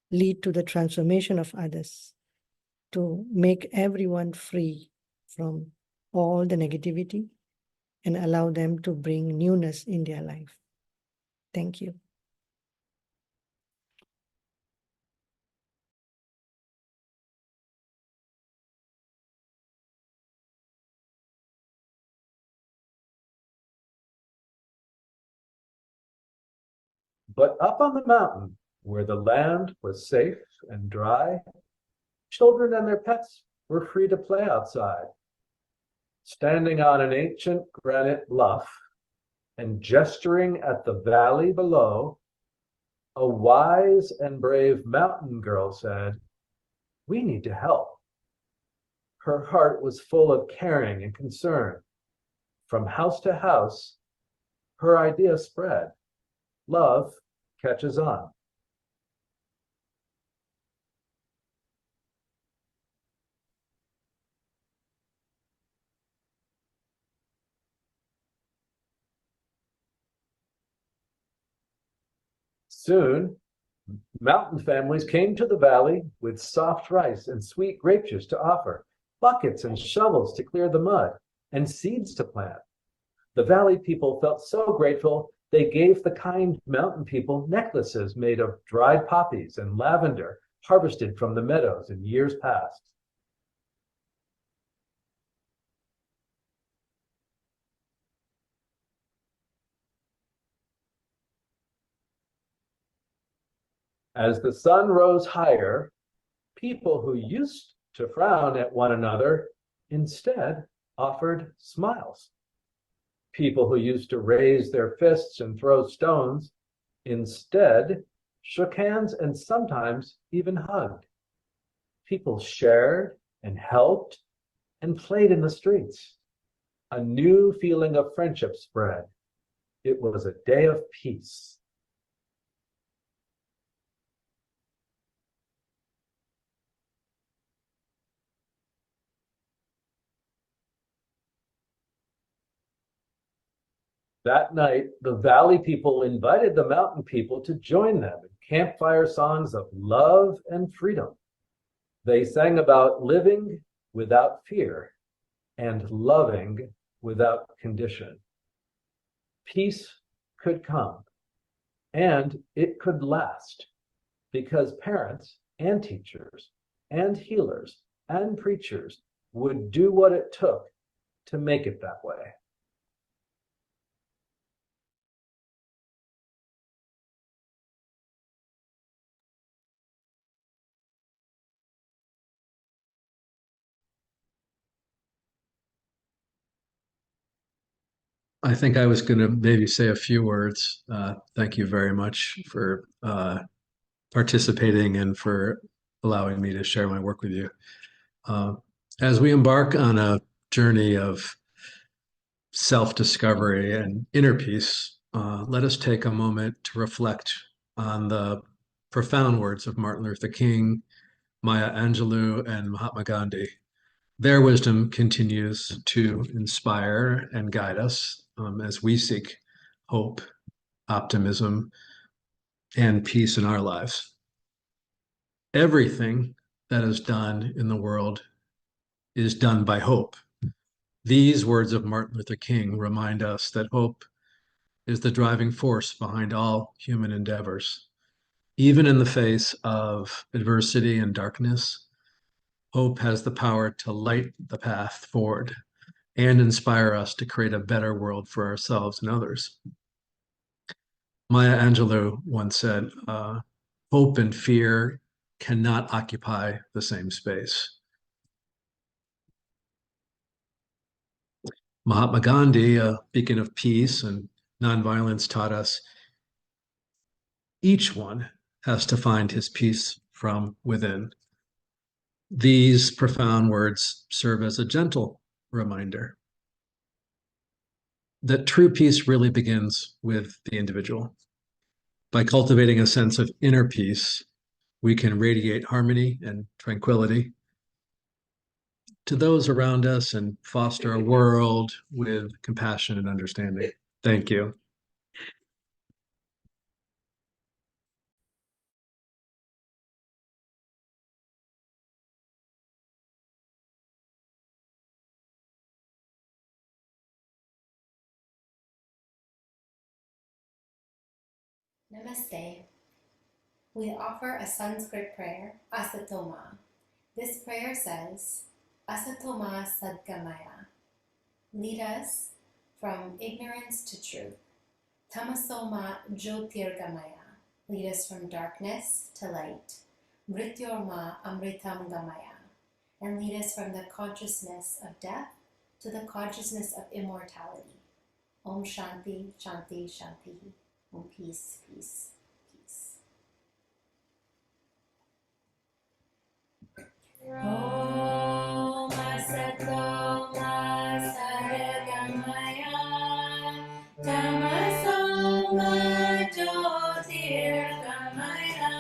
lead to the transformation of others, to make everyone free from all the negativity and allow them to bring newness in their life. Thank you.
But up on the mountain, where the land was safe and dry, children and their pets were free to play outside. Standing on an ancient granite bluff and gesturing at the valley below, a wise and brave mountain girl said, "We need to help." Her heart was full of caring and concern. From house to house, her idea spread. Love catches on. Soon, mountain families came to the valley with soft rice and sweet grape juice to offer, buckets and shovels to clear the mud, and seeds to plant. The valley people felt so grateful, they gave the kind mountain people necklaces made of dried poppies and lavender harvested from the meadows in years past. As the sun rose higher, people who used to frown at one another instead offered smiles. People who used to raise their fists and throw stones instead shook hands and sometimes even hugged. People shared and helped and played in the streets. A new feeling of friendship spread. It was a day of peace. That night, the valley people invited the mountain people to join them in campfire songs of love and freedom. They sang about living without fear and loving without condition. Peace could come, and it could last, because parents and teachers and healers and preachers would do what it took to make it that way.
I think I was going to maybe say a few words. Thank you very much for participating and for allowing me to share my work with you. As we embark on a journey of self-discovery and inner peace, let us take a moment to reflect on the profound words of Martin Luther King, Maya Angelou, and Mahatma Gandhi. Their wisdom continues to inspire and guide us as we seek hope, optimism, and peace in our lives. Everything that is done in the world is done by hope. These words of Martin Luther King remind us that hope is the driving force behind all human endeavors. Even in the face of adversity and darkness, hope has the power to light the path forward and inspire us to create a better world for ourselves and others. Maya Angelou once said, hope and fear cannot occupy the same space. Mahatma Gandhi, a beacon of peace and nonviolence, taught us each one has to find his peace from within. These profound words serve as a gentle reminder that true peace really begins with the individual. By cultivating a sense of inner peace, we can radiate harmony and tranquility to those around us and foster a world with compassion and understanding. Thank you.
Namaste. We offer a Sanskrit prayer, Asatoma. This prayer says, Asatoma Sadgamaya. Lead us from ignorance to truth. Tamasoma Jyotirgamaya. Lead us from darkness to light. Mrityorma Amritam Gamaya. And lead us from the consciousness of death to the consciousness of immortality. Om Shanti, Shanti, Shanti. Om peace, peace, peace. Om Asatoma Sargamaya Tamasoma Jyotirgamaya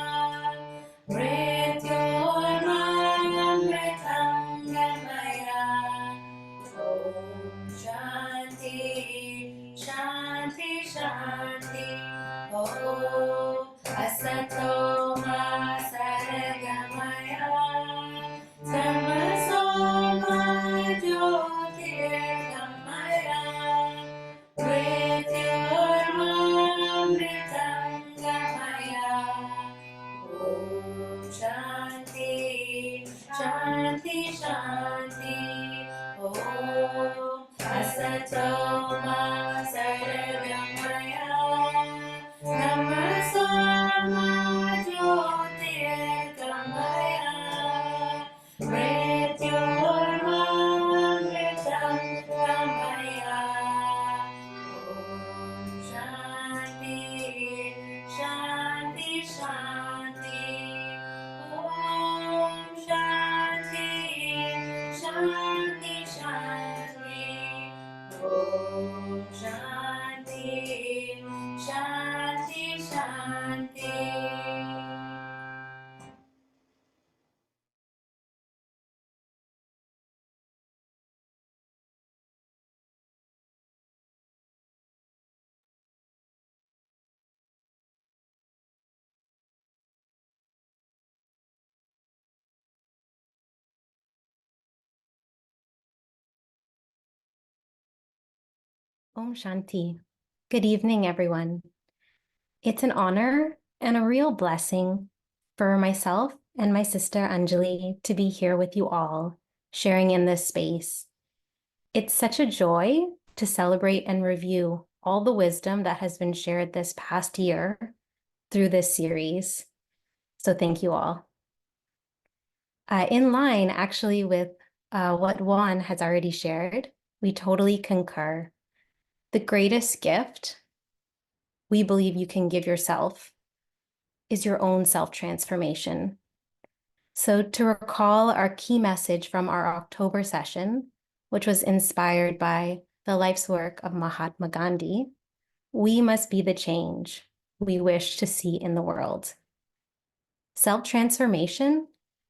Mrityorma Amritam Gamaya. Om Shanti, Shanti, Shanti. Om Asatoma Sargamaya Tamasoma Jyotirgamaya Mrityormamritam Gamaya. Om Shanti, Shanti, Shanti. Om Asatoma Sargamaya Tamasoma Jyotirgamaya Mrityormamritam Gamaya. Om Shanti, Shanti, Shanti. Om Shanti, Shanti, Shanti. Om Shanti, Shanti, Shanti.
Om Shanti. Good evening, everyone. It's an honor and a real blessing for myself and my sister Anjali to be here with you all, sharing in this space. It's such a joy to celebrate and review all the wisdom that has been shared this past year through this series. So thank you all. In line, actually, with what Juan has already shared, we totally concur. The greatest gift we believe you can give yourself is your own self-transformation. So to recall our key message from our October session, which was inspired by the life's work of Mahatma Gandhi, we must be the change we wish to see in the world. Self-transformation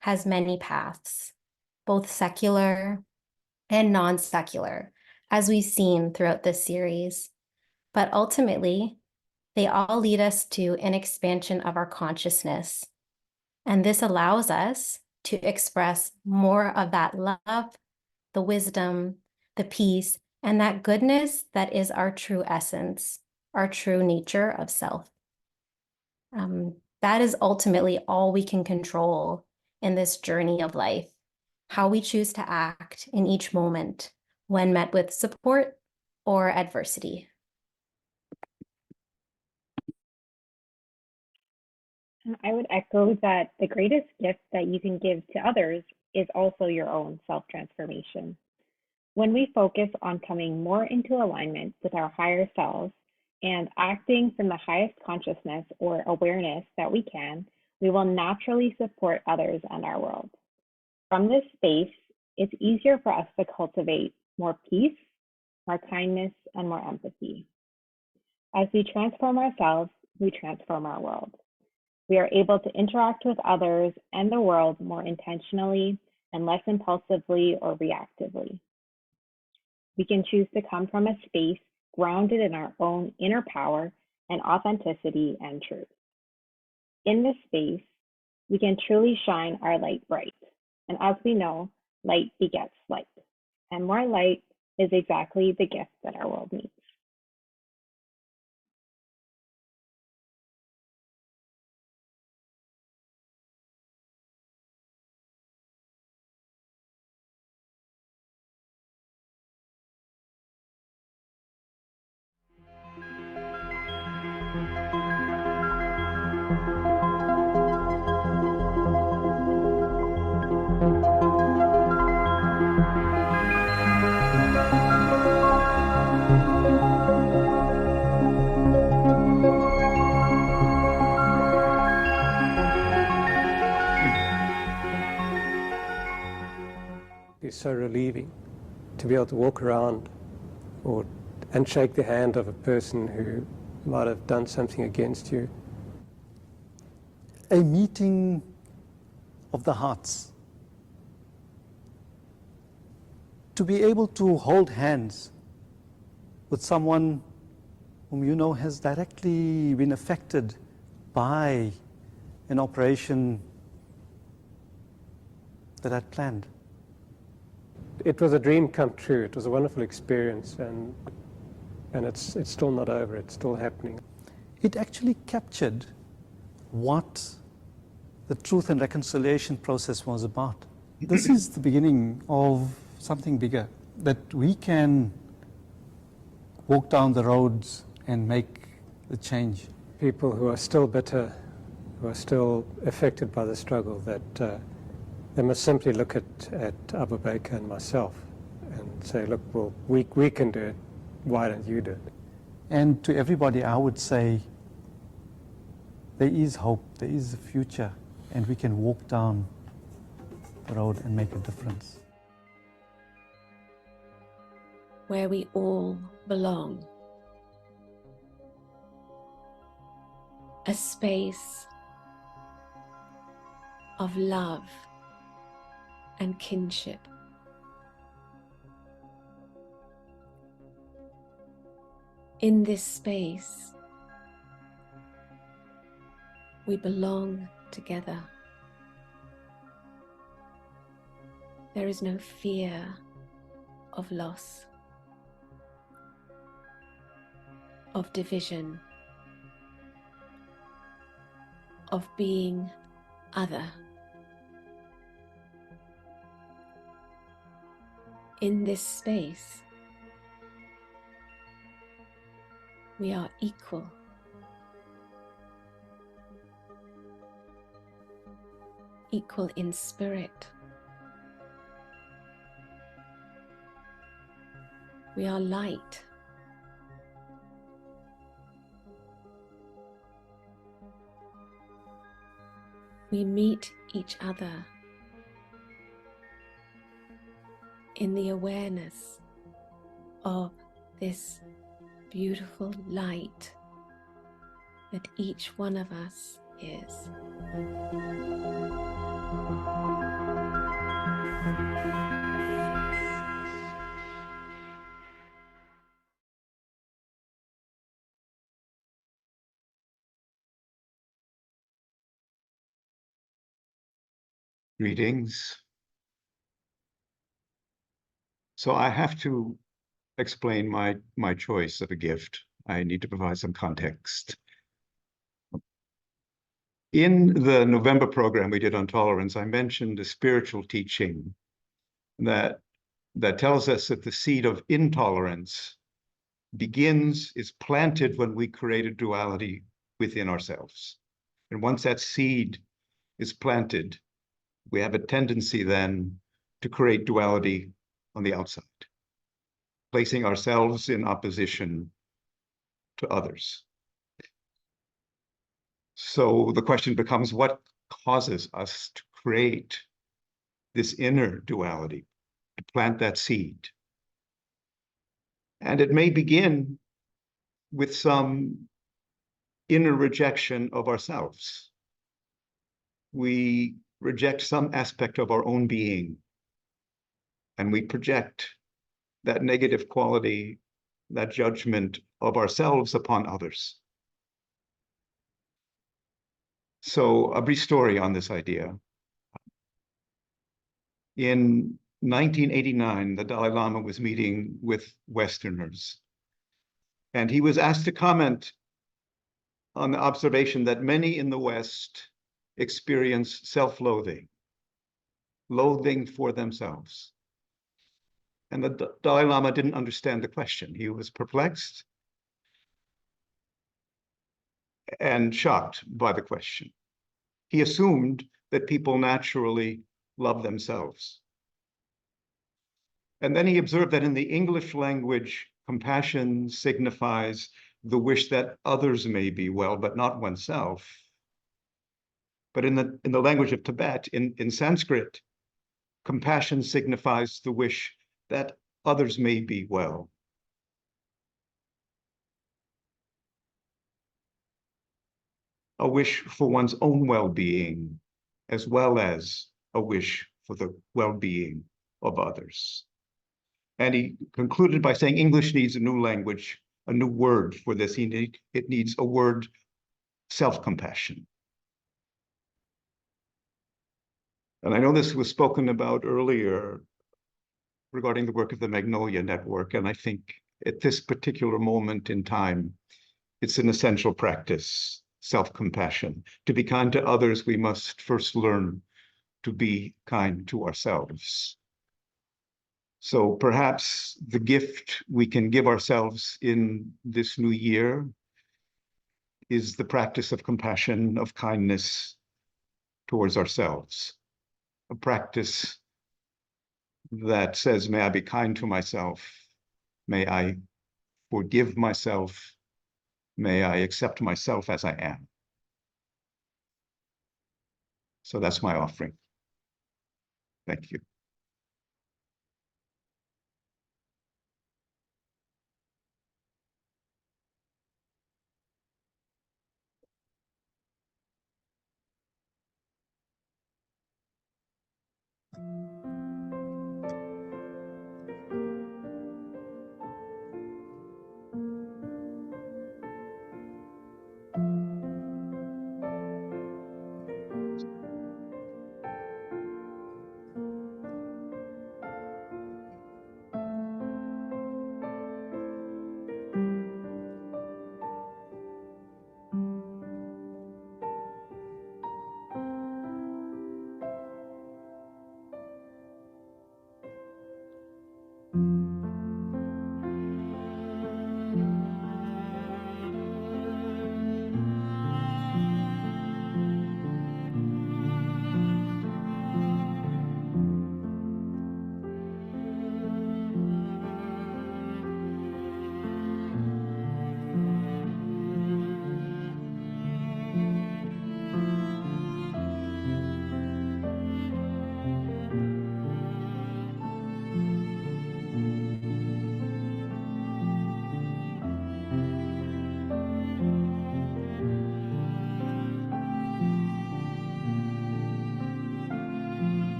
has many paths, both secular and non-secular, as we've seen throughout this series. But ultimately, they all lead us to an expansion of our consciousness. And this allows us to express more of that love, the wisdom, the peace, and that goodness that is our true essence, our true nature of self. That is ultimately all we can control in this journey of life, how we choose to act in each moment when met with support or adversity.
I would echo that the greatest gift that you can give to others is also your own self-transformation. When we focus on coming more into alignment with our higher selves and acting from the highest consciousness or awareness that we can, we will naturally support others and our world. From this space, it's easier for us to cultivate more peace, more kindness, and more empathy. As we transform ourselves, we transform our world. We are able to interact with others and the world more intentionally and less impulsively or reactively. We can choose to come from a space grounded in our own inner power and authenticity and truth. In this space, we can truly shine our light bright. And as we know, light begets light. And more light is exactly the gift that our world needs.
It's so relieving to be able to walk around and shake the hand of a person who might have done something against you.
A meeting of the hearts. To be able to hold hands with someone whom you know has directly been affected by an operation that I'd planned.
It was a dream come true. It was a wonderful experience, and it's still not over. It's still happening.
It actually captured what the truth and reconciliation process was about. This is the beginning of something bigger, that we can walk down the roads and make the change.
People who are still bitter, who are still affected by the struggle, that they must simply look at Abu Baker and myself and say, look, well, we can do it. Why don't you do it?
And to everybody, I would say, there is hope, there is a future, and we can walk down the road and make a difference.
Where we all belong. A space of love and kinship. In this space, we belong together. There is no fear of loss, of division, of being other. In this space, we are equal. Equal in spirit. We are light. We meet each other in the awareness of this beautiful light that each one of us is.
Greetings. So I have to explain my choice of a gift. I need to provide some context. In the November program we did on tolerance, I mentioned a spiritual teaching that tells us that the seed of intolerance is planted when we create a duality within ourselves. And once that seed is planted, we have a tendency then to create duality on the outside, placing ourselves in opposition to others. So the question becomes, what causes us to create this inner duality, to plant that seed? And it may begin with some inner rejection of ourselves. We reject some aspect of our own being, and we project that negative quality, that judgment of ourselves upon others. So a brief story on this idea. In 1989, the Dalai Lama was meeting with Westerners, and he was asked to comment on the observation that many in the West experience self-loathing, loathing for themselves. And the Dalai Lama didn't understand the question. He was perplexed and shocked by the question. He assumed that people naturally love themselves. And then he observed that in the English language, compassion signifies the wish that others may be well, but not oneself. But in the language of Tibet, in Sanskrit, compassion signifies the wish that others may be well. A wish for one's own well-being, as well as a wish for the well-being of others. And he concluded by saying English needs a new language, a new word for this. It needs a word, self-compassion. And I know this was spoken about earlier regarding the work of the Magnolia Network, and I think at this particular moment in time, it's an essential practice, self-compassion. To be kind to others, we must first learn to be kind to ourselves. So perhaps the gift we can give ourselves in this new year is the practice of compassion, of kindness towards ourselves. A practice that says, may I be kind to myself, may I forgive myself, may I accept myself as I am. So that's my offering. Thank you.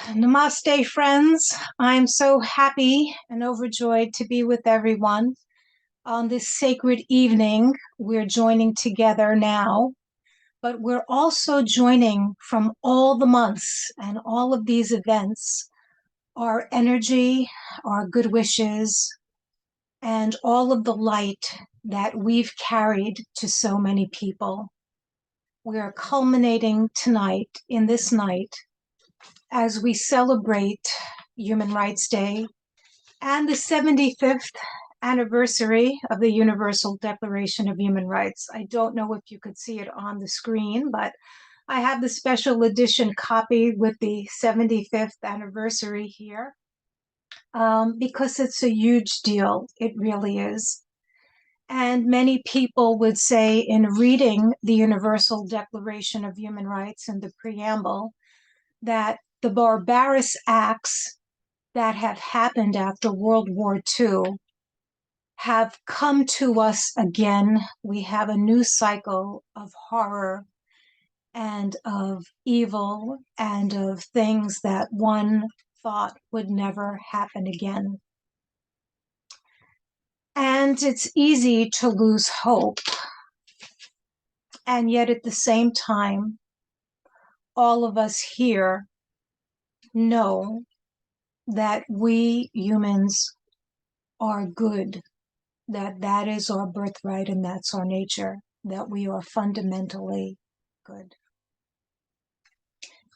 Namaste, friends. I'm so happy and overjoyed to be with everyone on this sacred evening. We're joining together now, but we're also joining from all the months and all of these events, our energy, our good wishes, and all of the light that we've carried to so many people. We are culminating tonight, in this night, as we celebrate Human Rights Day and the 75th anniversary of the Universal Declaration of Human Rights. I don't know if you could see it on the screen, but I have the special edition copy with the 75th anniversary here because it's a huge deal. It really is. And many people would say, in reading the Universal Declaration of Human Rights and the preamble, that the barbarous acts that have happened after World War II have come to us again. We have a new cycle of horror and of evil and of things that one thought would never happen again. And it's easy to lose hope. And yet at the same time, all of us here know that we humans are good, that is our birthright and that's our nature, that we are fundamentally good,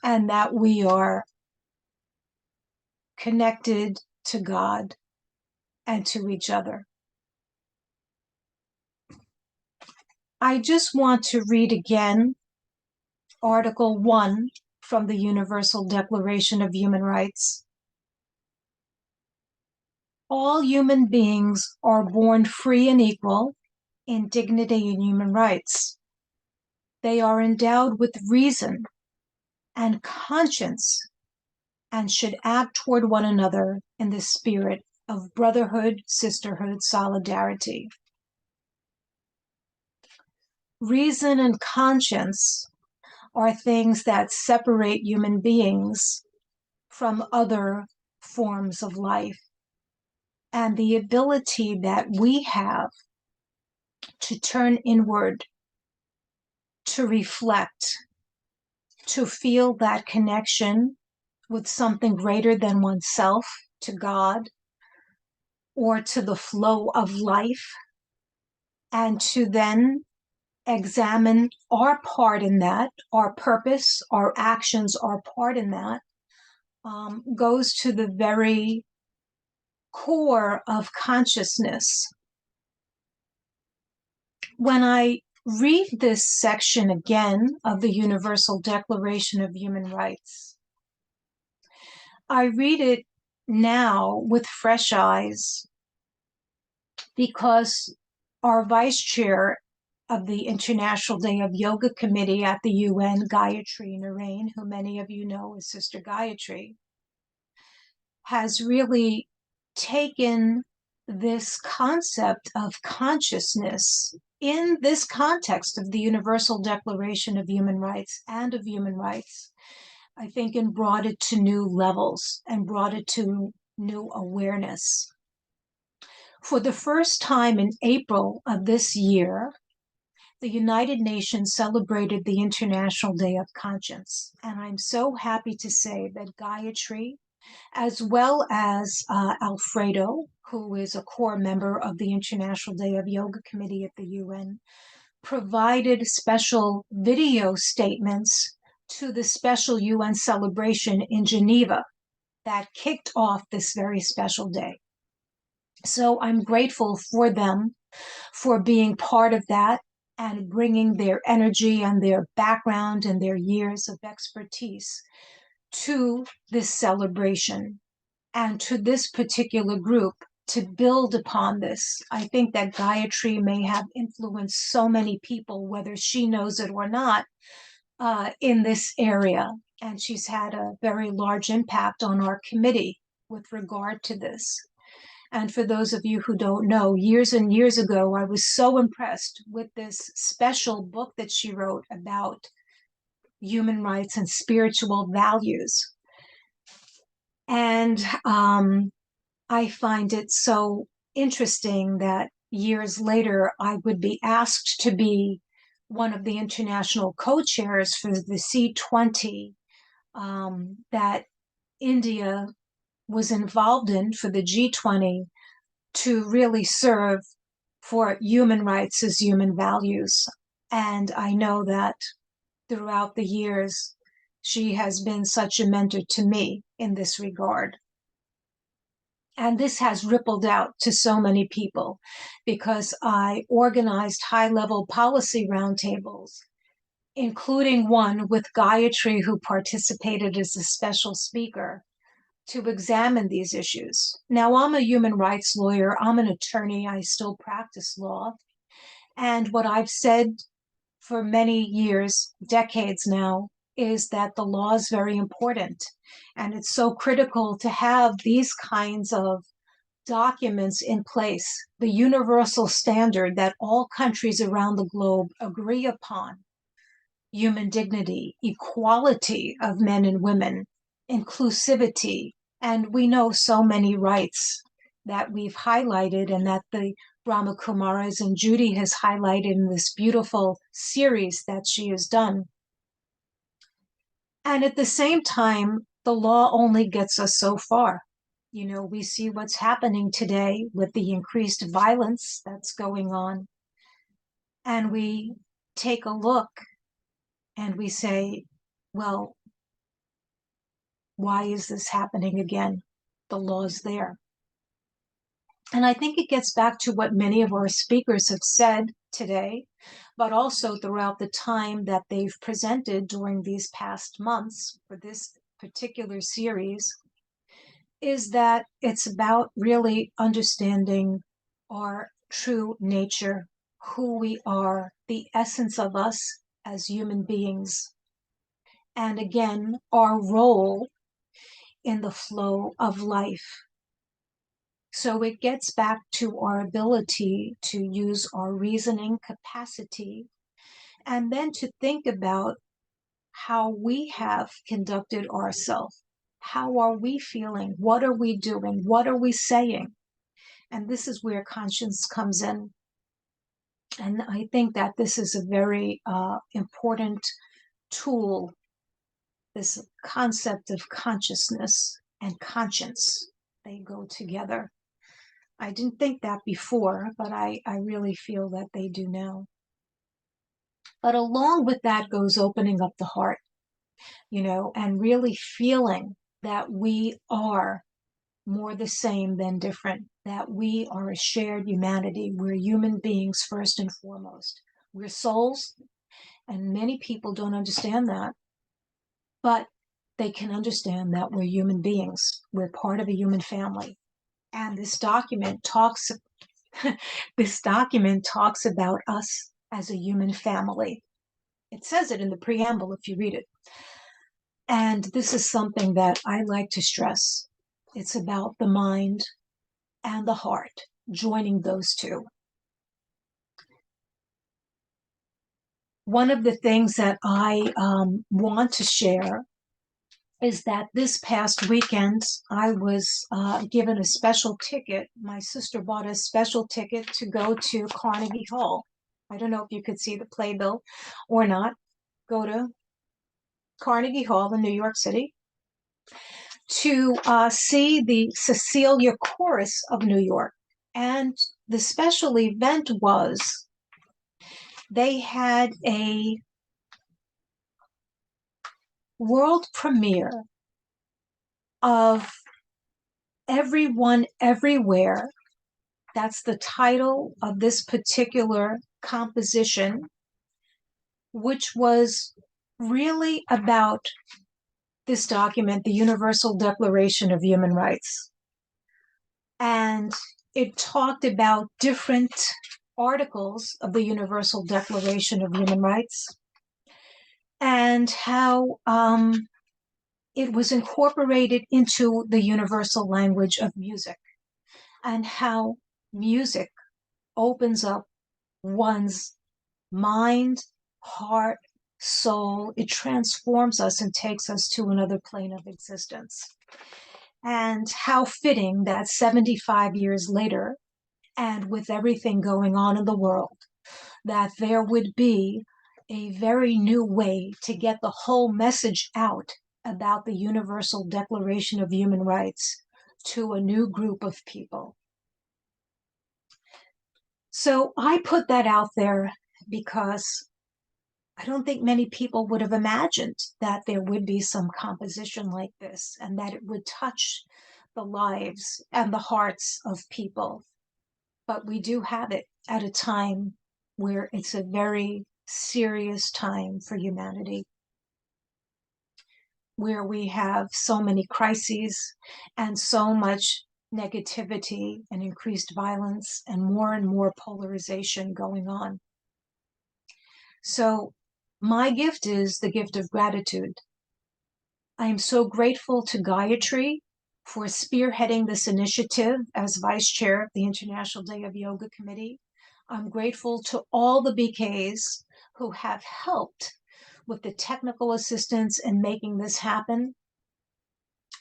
and that we are connected to God and to each other. I just want to read again Article 1 from the Universal Declaration of Human Rights. All human beings are born free and equal in dignity and human rights. They are endowed with reason and conscience and should act toward one another in the spirit of brotherhood, sisterhood, solidarity. Reason and conscience are things that separate human beings from other forms of life. And the ability that we have to turn inward, to reflect, to feel that connection with something greater than oneself, to God, or to the flow of life, and to then examine our part in that, our purpose, our actions, our part in that, goes to the very core of consciousness. When I read this section again of the Universal Declaration of Human Rights, I read it now with fresh eyes because our vice chair of the International Day of Yoga Committee at the UN, Gayatri Narain, who many of you know as Sister Gayatri, has really taken this concept of consciousness in this context of the Universal Declaration of Human Rights and of human rights, I think, and brought it to new levels and brought it to new awareness. For the first time in April of this year, the United Nations celebrated the International Day of Conscience. And I'm so happy to say that Gayatri, as well as Alfredo, who is a core member of the International Day of Yoga Committee at the UN, provided special video statements to the special UN celebration in Geneva that kicked off this very special day. So I'm grateful for them for being part of that and bringing their energy and their background and their years of expertise to this celebration and to this particular group to build upon this. I think that Gayatri may have influenced so many people, whether she knows it or not, in this area. And she's had a very large impact on our committee with regard to this. And for those of you who don't know, years and years ago, I was so impressed with this special book that she wrote about human rights and spiritual values. And I find it so interesting that years later I would be asked to be one of the international co-chairs for the C20 that India was involved in for the G20 to really serve for human rights as human values. And I know that throughout the years, she has been such a mentor to me in this regard. And this has rippled out to so many people because I organized high-level policy roundtables, including one with Gayatri, who participated as a special speaker, to examine these issues. Now, I'm a human rights lawyer. I'm an attorney. I still practice law. And what I've said for many years, decades now, is that the law is very important. And it's so critical to have these kinds of documents in place, the universal standard that all countries around the globe agree upon: human dignity, equality of men and women, inclusivity. And we know so many rights that we've highlighted and that the Brahma Kumaras and Judy has highlighted in this beautiful series that she has done. And at the same time, the law only gets us so far. You know, we see what's happening today with the increased violence that's going on. And we take a look and we say, well, why is this happening again? The law's there. And I think it gets back to what many of our speakers have said today, but also throughout the time that they've presented during these past months for this particular series, is that it's about really understanding our true nature, who we are, the essence of us as human beings. And again, our role in the flow of life. So it gets back to our ability to use our reasoning capacity and then to think about how we have conducted ourselves. How are we feeling? What are we doing? What are we saying? And this is where conscience comes in. And I think that this is a very important tool, this concept of consciousness and conscience. They go together. I didn't think that before, but I really feel that they do now. But along with that goes opening up the heart, you know, and really feeling that we are more the same than different, that we are a shared humanity. We're human beings first and foremost. We're souls, and many people don't understand that, but they can understand that we're human beings. We're part of a human family. And this document talks about us as a human family. It says it in the preamble if you read it. And this is something that I like to stress. It's about the mind and the heart, joining those two. One of the things that I want to share is that this past weekend, I was given a special ticket. My sister bought a special ticket to go to Carnegie Hall. I don't know if you could see the playbill or not. Go to Carnegie Hall in New York City to see the Cecilia Chorus of New York. And the special event was they had a world premiere of Everyone Everywhere. That's the title of this particular composition, which was really about this document, the Universal Declaration of Human Rights. And it talked about different articles of the Universal Declaration of Human Rights and how it was incorporated into the universal language of music, and how music opens up one's mind, heart, soul. It transforms us and takes us to another plane of existence. And how fitting that 75 years later, and with everything going on in the world, that there would be a very new way to get the whole message out about the Universal Declaration of Human Rights to a new group of people. So I put that out there because I don't think many people would have imagined that there would be some composition like this and that it would touch the lives and the hearts of people. But we do have it at a time where it's a very serious time for humanity, where we have so many crises and so much negativity and increased violence and more polarization going on. So my gift is the gift of gratitude. I am so grateful to Gayatri for spearheading this initiative as vice chair of the International Day of Yoga Committee. I'm grateful to all the BKs who have helped with the technical assistance in making this happen.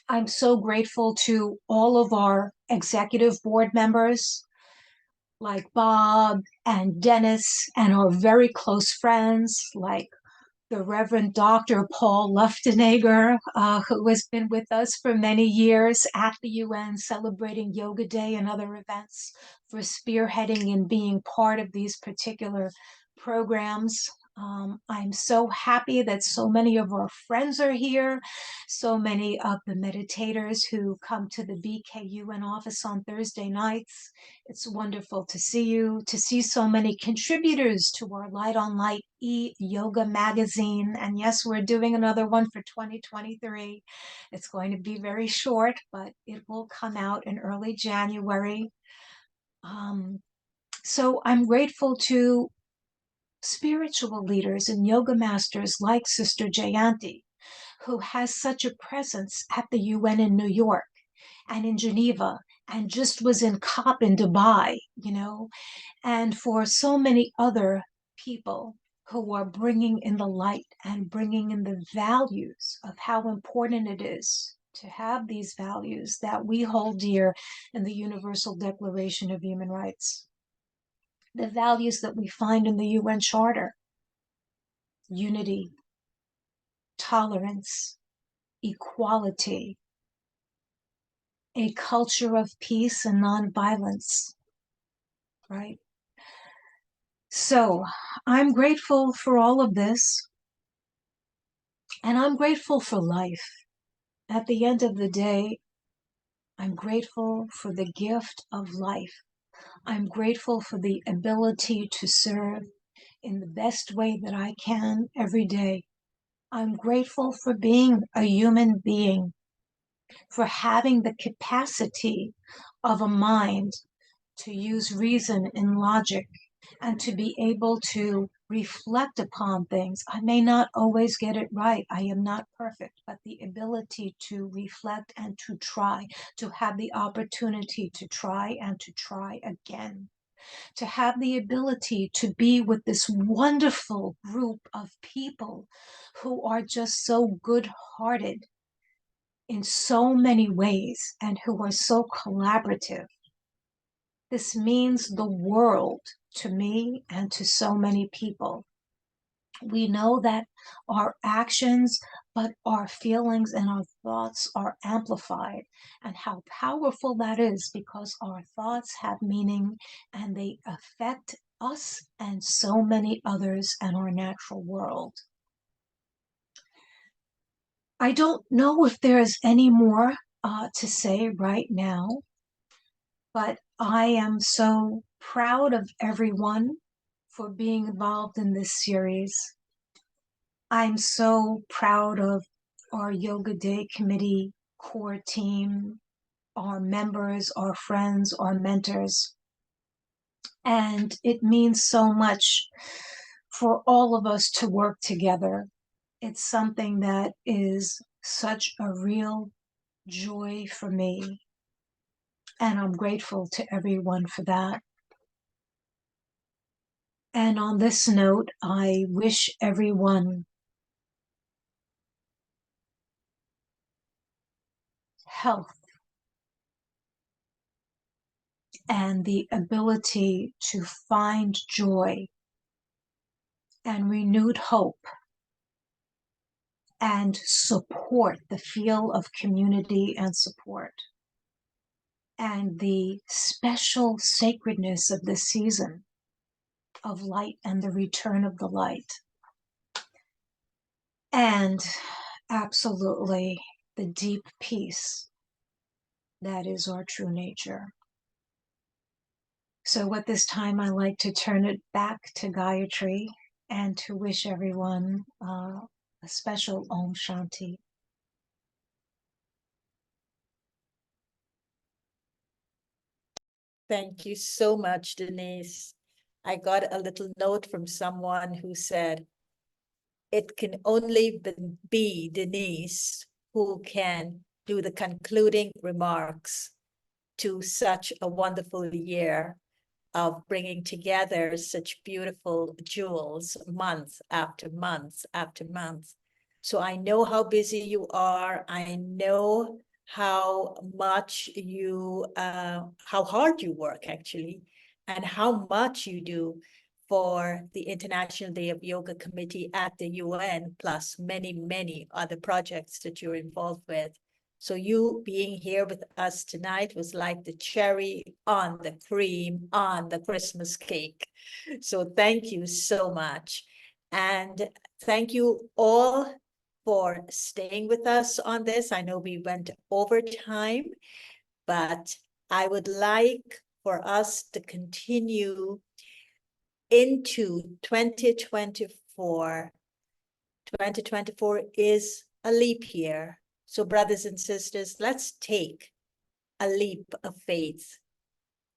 I'm so grateful to all of our executive board members like Bob and Dennis, and our very close friends like the Reverend Dr. Paul Luftenegger, who has been with us for many years at the UN celebrating Yoga Day and other events, for spearheading and being part of these particular programs. I'm so happy that so many of our friends are here, so many of the meditators who come to the BKUN office on Thursday nights. It's wonderful to see you, to see so many contributors to our Light on Light e-yoga magazine. And yes, we're doing another one for 2023. It's going to be very short, but it will come out in early January. So I'm grateful to spiritual leaders and yoga masters like Sister Jayanti, who has such a presence at the UN in New York and in Geneva, and just was in COP in Dubai, and for so many other people who are bringing in the light and bringing in the values of how important it is to have these values that we hold dear in the Universal Declaration of Human Rights. The values that we find in the UN Charter: unity, tolerance, equality, a culture of peace and nonviolence, right? So I'm grateful for all of this, and I'm grateful for life. At the end of the day, I'm grateful for the gift of life. I'm grateful for the ability to serve in the best way that I can every day. I'm grateful for being a human being, for having the capacity of a mind to use reason and logic and to be able to reflect upon things. I may not always get it right. I am not perfect, but the ability to reflect and to try, to have the opportunity to try and to try again, to have the ability to be with this wonderful group of people who are just so good-hearted in so many ways and who are so collaborative. This means the world to me and to so many people. We know that our actions, but our feelings and our thoughts are amplified, and how powerful that is, because our thoughts have meaning and they affect us and so many others and our natural world. I don't know if there's any more to say right now, but I am so proud of everyone for being involved in this series. I'm so proud of our Yoga Day Committee core team, our members, our friends, our mentors. And it means so much for all of us to work together. It's something that is such a real joy for me. And I'm grateful to everyone for that. And on this note, I wish everyone health, and the ability to find joy and renewed hope and support, the feel of community and support, and the special sacredness of the season of light and the return of the light. And absolutely the deep peace that is our true nature. So at this time, I like to turn it back to Gayatri and to wish everyone a special Om Shanti.
Thank you so much, Denise. I got a little note from someone who said, it can only be Denise who can do the concluding remarks to such a wonderful year of bringing together such beautiful jewels month after month after month. So I know how busy you are. I know how much you, how hard you work actually, and how much you do for the International Day of Yoga Committee at the UN, plus many, many other projects that you're involved with. So you being here with us tonight was like the cherry on the cream on the Christmas cake. So thank you so much. And thank you all for staying with us on this. I know we went over time, but I would like for us to continue into 2024. 2024 is a leap year. So brothers and sisters, let's take a leap of faith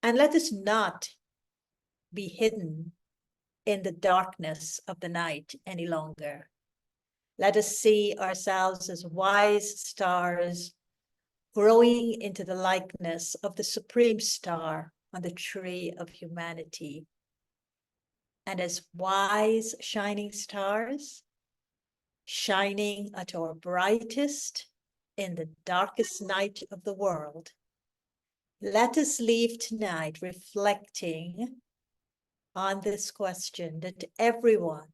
and let us not be hidden in the darkness of the night any longer. Let us see ourselves as wise stars growing into the likeness of the supreme star on the tree of humanity. And as wise shining stars, shining at our brightest in the darkest night of the world, let us leave tonight reflecting on this question that everyone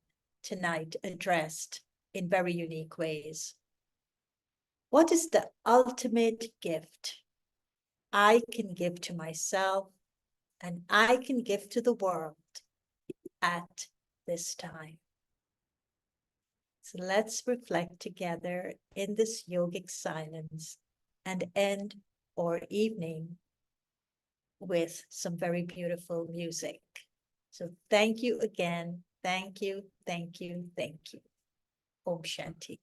tonight addressed in very unique ways. What is the ultimate gift I can give to myself and I can give to the world at this time? So let's reflect together in this yogic silence and end our evening with some very beautiful music. So thank you again. Thank you, thank you, thank you. Om Shanti.